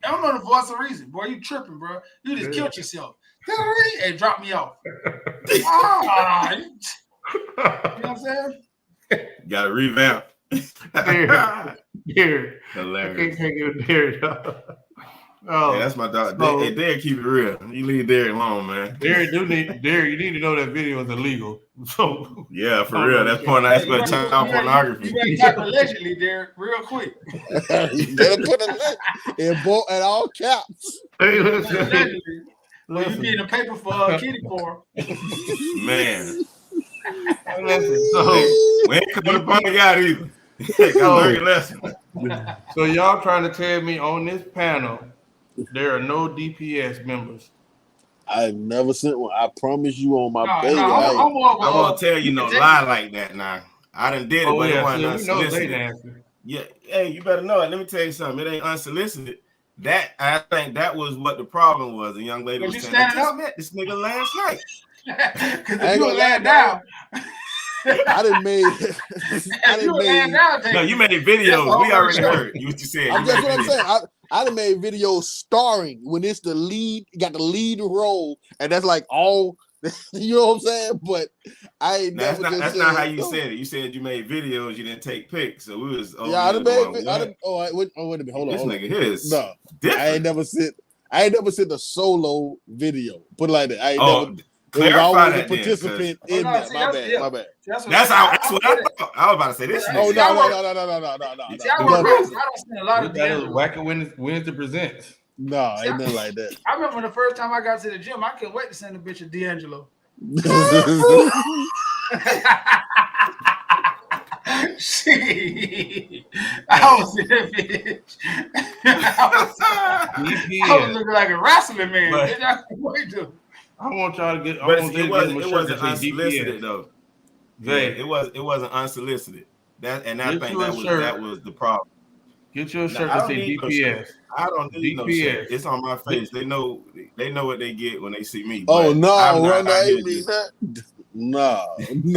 I don't know the voice of reason. Boy, you tripping, bro. You just Yeah. killed yourself. And drop me off. Ah, you know what I'm saying? Got to revamp. There. There. I Hilarious. can't get it there, dog. Hey, that's my dog. Hey, So Derek, keep it real. You leave Derek alone, man. Derek, you need to know that video is illegal. So Yeah, for don't real. know That's shit. That's You what better, child you pornography. better type allegedly there real quick. You better put a list at all caps. Hey, listen, Allegedly. Or you listen, getting a paper for kitty porn. Man. listen. Hey, we ain't coming to bring out either. Gotta learn So, your lesson. so y'all trying to tell me on this panel there are no DPS members? I've never sent one. I promise you on my No, baby. I I'm more of I won't tell a you you can no take it. lie like that now. I done did it, Oh but it yeah, wasn't see, we know they unsolicited. nasty. Yeah, hey, you better know it. Let me tell you something. It ain't unsolicited. That I think that was what the problem was. The young lady Was was you saying, I standing just up? met this nigga last night. Because I if ain't you were gonna lie, laying dog. down, I didn't made I if you didn't were laying made down, No, you made that's a videos. whole We other already show. heard you what you said. I'm You just made what I'm videos. saying. I done made videos starring when it's the lead, got the lead role, and that's like all you know what I'm saying? But I ain't No, never just that's not how said you no. said it. You said you made videos, you didn't take pics. So we was over Yeah, I'd here have made going, I'd what? have wait a minute, hold This on. nigga here is No. different. I ain't never sent a solo video. Put it like that. I ain't never Oh, it was clarify always a that then, because participant Oh in no, that. see My that's bad, yeah. my bad. See, that's what I'm that's saying. how I that's what I get it. thought. I was about to say this Oh nigga See, I no, here. no, work. no, no, no, no, no, no, no, See, no. I work Because right, so I don't spend a lot This of guy is D'Angelo. whacking Wednesday presents. no, See, ain't nothing like that. I remember the first time I got to the gym, I couldn't wait to send a bitch a D'Angelo. Shit. I Hey, was in that bitch. I was DPS. looking like a wrestling man, but bitch. I couldn't wait to. I want y'all to get. I but want it Zay to get him wasn't a it shirt that wasn't say DPS. unsolicited though. Yeah, Zay, it wasn't unsolicited. I get think you a that shirt. was the problem. Get you a Now shirt I that don't say need no shirt. DPS. I don't need no shirt. DPS. It's on my Get, face. They know what they get when they see me. Oh But I'm no, not run out that here ain't mean just that. No,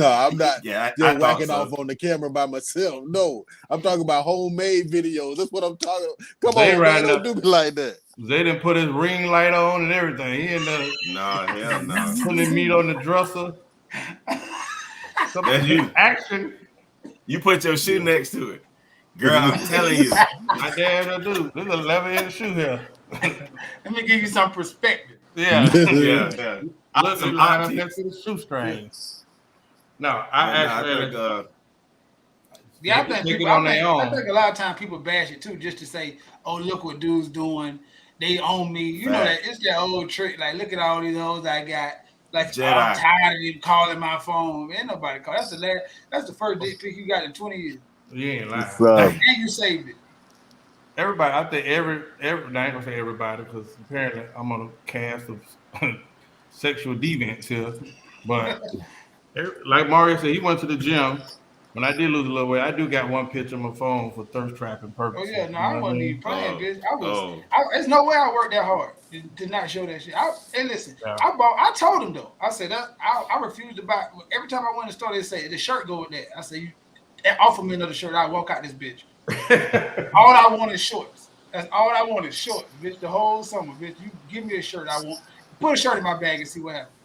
I'm not yeah. I just thought whacking off so. on the camera by myself. No, I'm talking about homemade videos. That's what I'm talking. Come Zay on, man, riding don't up. do me like that. Zay done put his ring light on and everything. He in the No, hell no. putting his meat on the dresser. Some That's you. action. You put your shoe Yeah. next to it, girl. I'm telling you. My dad will do. This is a 11-inch shoe here. Let me give you some perspective. Yeah. Yeah, yeah. Look, they Some line up next optics. to the shoestrings. No, I But no, I actually think Yeah, They I can think take it people. on their I own. think a lot of times people bash it too, just to say, "Oh, look what dude's doing. They own me." You know that Fact. it's that old trick. Like, look at all these hoes I got. Like, I'm Jedi. tired of them calling my phone. Ain't nobody call. That's the last. That's the first dick pic you got in 20 years, You ain't It's, lying. Damn. and you saved it. Everybody, I think every I ain't gonna say everybody because apparently I'm on a cast of sexual deviants here. But like Mario said, he went to the gym. When I did lose a little weight, I do got one picture on my phone for thirst trapping Oh purposes. yeah, no, You know I what I wasn't mean? even playing, Oh, bitch. I was. oh, There's no way I worked that hard to not show that shit. And listen, Yeah. I told him though. I said I refused to buy. Every time I went to the store, they say the shirt go with that. I said you offer me another shirt, I walk out this bitch. All I want is shorts. That's all I want is shorts, bitch. The whole summer, bitch. You give me a shirt. I want. Put a shirt in my bag and see what happens.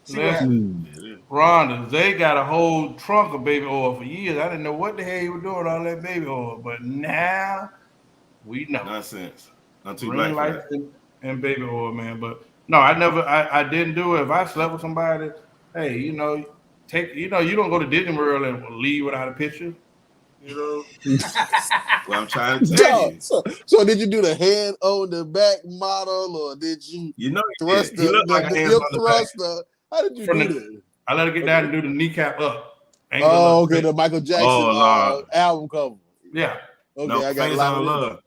See what happens. Listen, mm. yeah, Rhonda, they got a whole trunk of baby oil for years. I didn't know what the hell you were doing with all that baby oil, but now we know. nonsense. I'm too Ring black for lights that. and baby oil, man. But no, I didn't do it. If I slept with somebody, hey, you don't go to Disney World and leave without a picture. You know, Well, I'm trying to tell Dog, you. so did you do the hand on the back model, or did you You know he thrust did. He looked like the hands hip on the back. thruster? How did you from do the, that? I let her get down Okay. and do the kneecap up, angle up Oh, okay, straight. the Michael Jackson Oh Lord. album cover. Yeah. Okay, No, I got a fingers lot on of the this. love.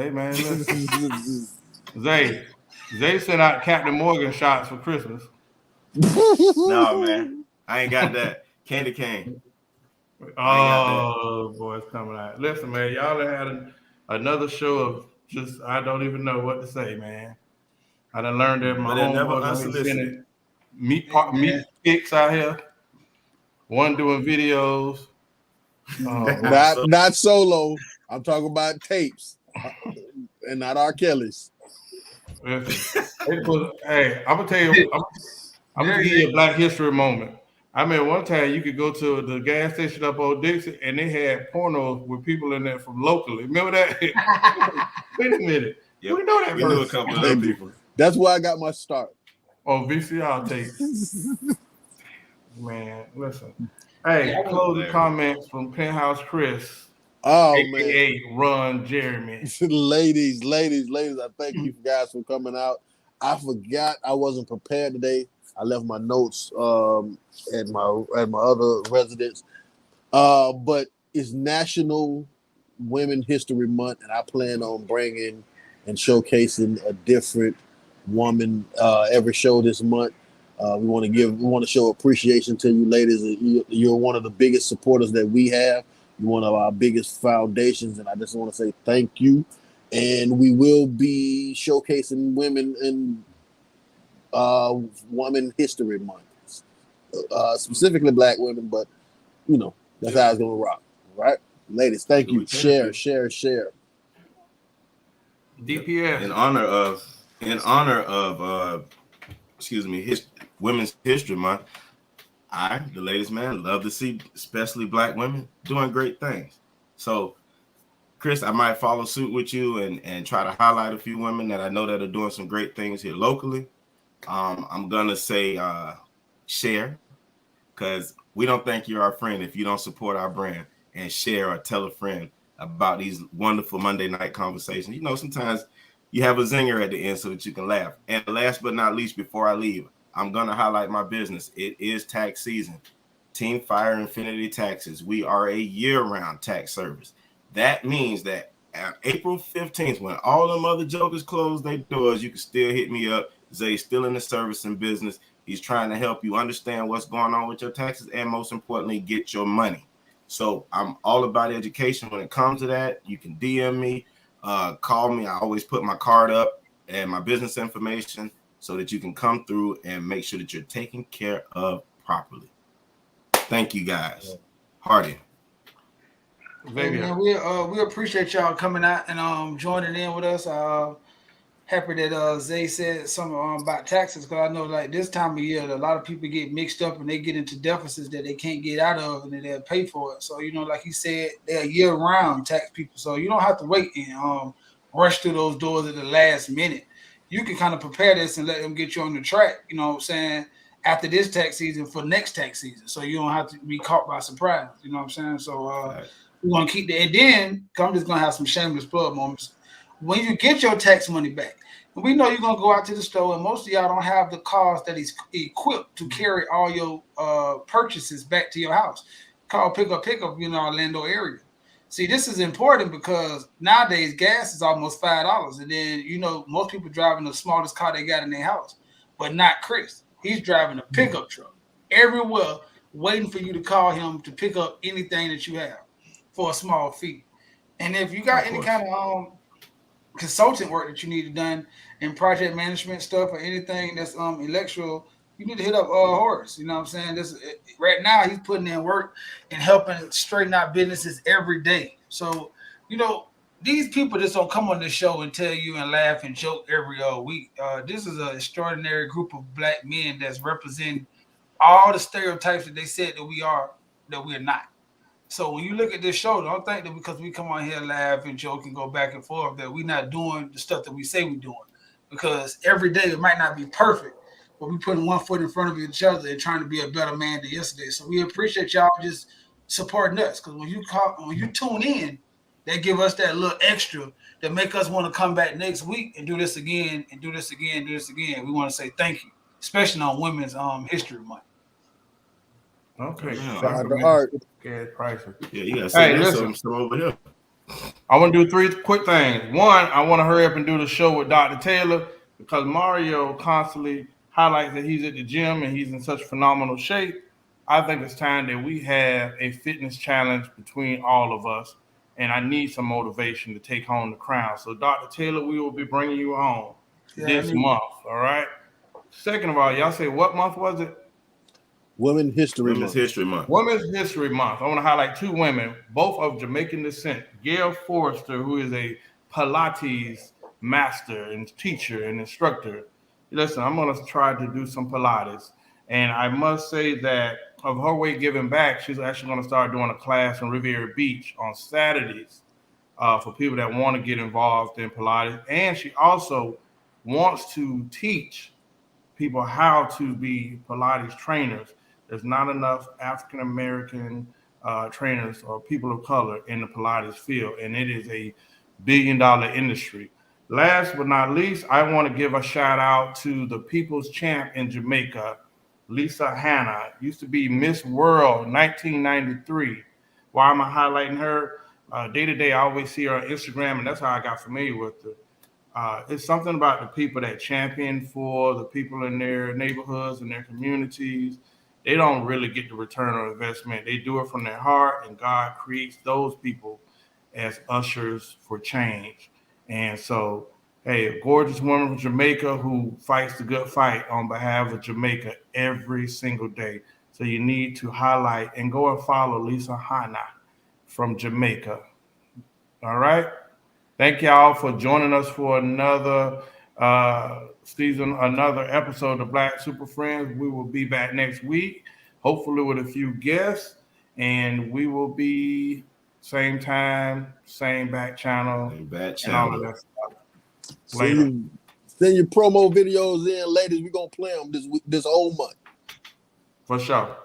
Hey man, listen, Zay, Zay sent out Captain Morgan shots for Christmas. No, man. I ain't got that. Candy cane. I ain't got that. Oh boy, it's coming out. Listen, man, y'all have had another show of just I don't even know what to say, man. I done learned that my But they're never homeboys out here unsolicited. sending meat Hey meat man, pics out here. One doing videos. Oh boy. not So not solo. I'm talking about tapes, and not R. Kelly's. Listen. Hey, I'm gonna tell you, I'm gonna there give you you a Black History moment. I mean, one time you could go to the gas station up on Dixie, and they had pornos with people in there from locally. Remember that? Wait a minute, yep. we know that We knew a person couple of them people. That's where I got my start. on VCR tapes. Man, listen. Yeah, Hey, I went. closing Hilarious. comments from Penthouse Chris, Oh man, aka Ron Jeremy. ladies, I thank you guys for coming out. I forgot I wasn't prepared today. I left my notes at my other residence. But it's National Women History Month, and I plan on bringing and showcasing a different woman every show this month. We want to show appreciation to you, ladies. You're one of the biggest supporters that we have. You're one of our biggest foundations, and I just want to say thank you. And we will be showcasing women in Women History Month, specifically Black women, but you know that's Yep. how it's gonna rock. All right, ladies, thank Do you. what you have Share, to. share, share. Yep. DPS. In honor of excuse me, Women's History Month, I, the ladies man, love to see especially black women doing great things. So Chris, I might follow suit with you and try to highlight a few women that I know that are doing some great things here locally. I'm gonna say share, because we don't think you're our friend if you don't support our brand and share or tell a friend about these wonderful Monday night conversations. You know, sometimes you have a zinger at the end so that you can laugh. And last but not least, before I leave, I'm going to highlight my business. It is tax season. Team Fire Infinity Taxes. We are a year-round tax service. That means that April 15th, when all them other jokers close their doors, you can still hit me up. Zay's still in the service and business. He's trying to help you understand what's going on with your taxes and, most importantly, get your money. So I'm all about education when it comes to that. You can DM me, call me. I always put my card up and my business information so that you can come through and make sure that you're taken care of properly. Thank you guys. Hardy. Hey Xavier. man, we appreciate y'all coming out and joining in with us. Happy that Zay said something about taxes, because I know like this time of year a lot of people get mixed up and they get into deficits that they can't get out of and then they'll pay for it. So like he said, they're year round tax people. So you don't have to wait and rush through those doors at the last minute. You can kind of prepare this and let them get you on the track. You know what I'm saying? after this tax season for next tax season, so you don't have to be caught by surprise. You know what I'm saying? So Right. we're gonna keep that. And then I'm just gonna have some shameless plug moments. When you get your tax money back, and we know you're gonna go out to the store, and most of y'all don't have the cars that is equipped to carry all your purchases back to your house. Call pickup, Orlando area. See, this is important because nowadays gas is almost $5, and then most people driving the smallest car they got in their house, but not Chris. He's driving a pickup truck everywhere, waiting for you to call him to pick up anything that you have for a small fee. And if you got Of any course. kind of consultant work that you need done in project management stuff or anything that's electoral, you need to hit up Horace. You know what I'm saying? This right now he's putting in work and helping straighten out businesses every day. So you know these people just don't come on this show and tell you and laugh and joke every week. This is an extraordinary group of black men that's representing all the stereotypes that they said that we are not. So when you look at this show, don't think that because we come on here, laugh and joke and go back and forth that we're not doing the stuff that we say we're doing. Because every day it might not be perfect, but we putting one foot in front of each other and trying to be a better man than yesterday. So we appreciate y'all just supporting us. Because when you tune in, they give us that little extra that make us want to come back next week and do this again and do this again, do this again. We want to say thank you, especially on Women's History Month. Okay, Man, Shout Art. out to recommend Art. gas prices. Yeah, you gotta say Hey, that listen, some over here. I want to do three quick things. One, I want to hurry up and do the show with Dr. Taylor because Mario constantly highlights that he's at the gym and he's in such phenomenal shape. I think it's time that we have a fitness challenge between all of us, and I need some motivation to take home the crown. So, Dr. Taylor, we will be bringing you home Yeah, I this need month. All right. Second of all, y'all say what month was it? Women History Women's Month. History Month. Women's History Month. I want to highlight two women, both of Jamaican descent. Gail Forrester, who is a Pilates master and teacher and instructor. Listen, I'm going to try to do some Pilates. And I must say that of her way giving back, she's actually going to start doing a class in Riviera Beach on Saturdays for people that want to get involved in Pilates. And she also wants to teach people how to be Pilates trainers. There's not enough African American trainers or people of color in the Pilates field, and it is a billion-dollar industry. Last but not least, I want to give a shout out to the People's Champ in Jamaica, Lisa Hanna, used to be Miss World 1993. Why am I highlighting her? Day to day, I always see her on Instagram, and that's how I got familiar with her. It's something about the people that champion for the people in their neighborhoods and their communities. They don't really get the return on investment. They do it from their heart, and God creates those people as ushers for change. And so, hey, a gorgeous woman from Jamaica who fights the good fight on behalf of Jamaica every single day. So you need to highlight and go and follow Lisa Hanna from Jamaica. All right. Thank y'all for joining us for another season, another episode of Black Super Friends. We will be back next week, hopefully with a few guests, and we will be same time, same back channel, Ain't bad and all of channel. that stuff Send later. send your promo videos in, ladies. We're gonna play them this whole month. For sure.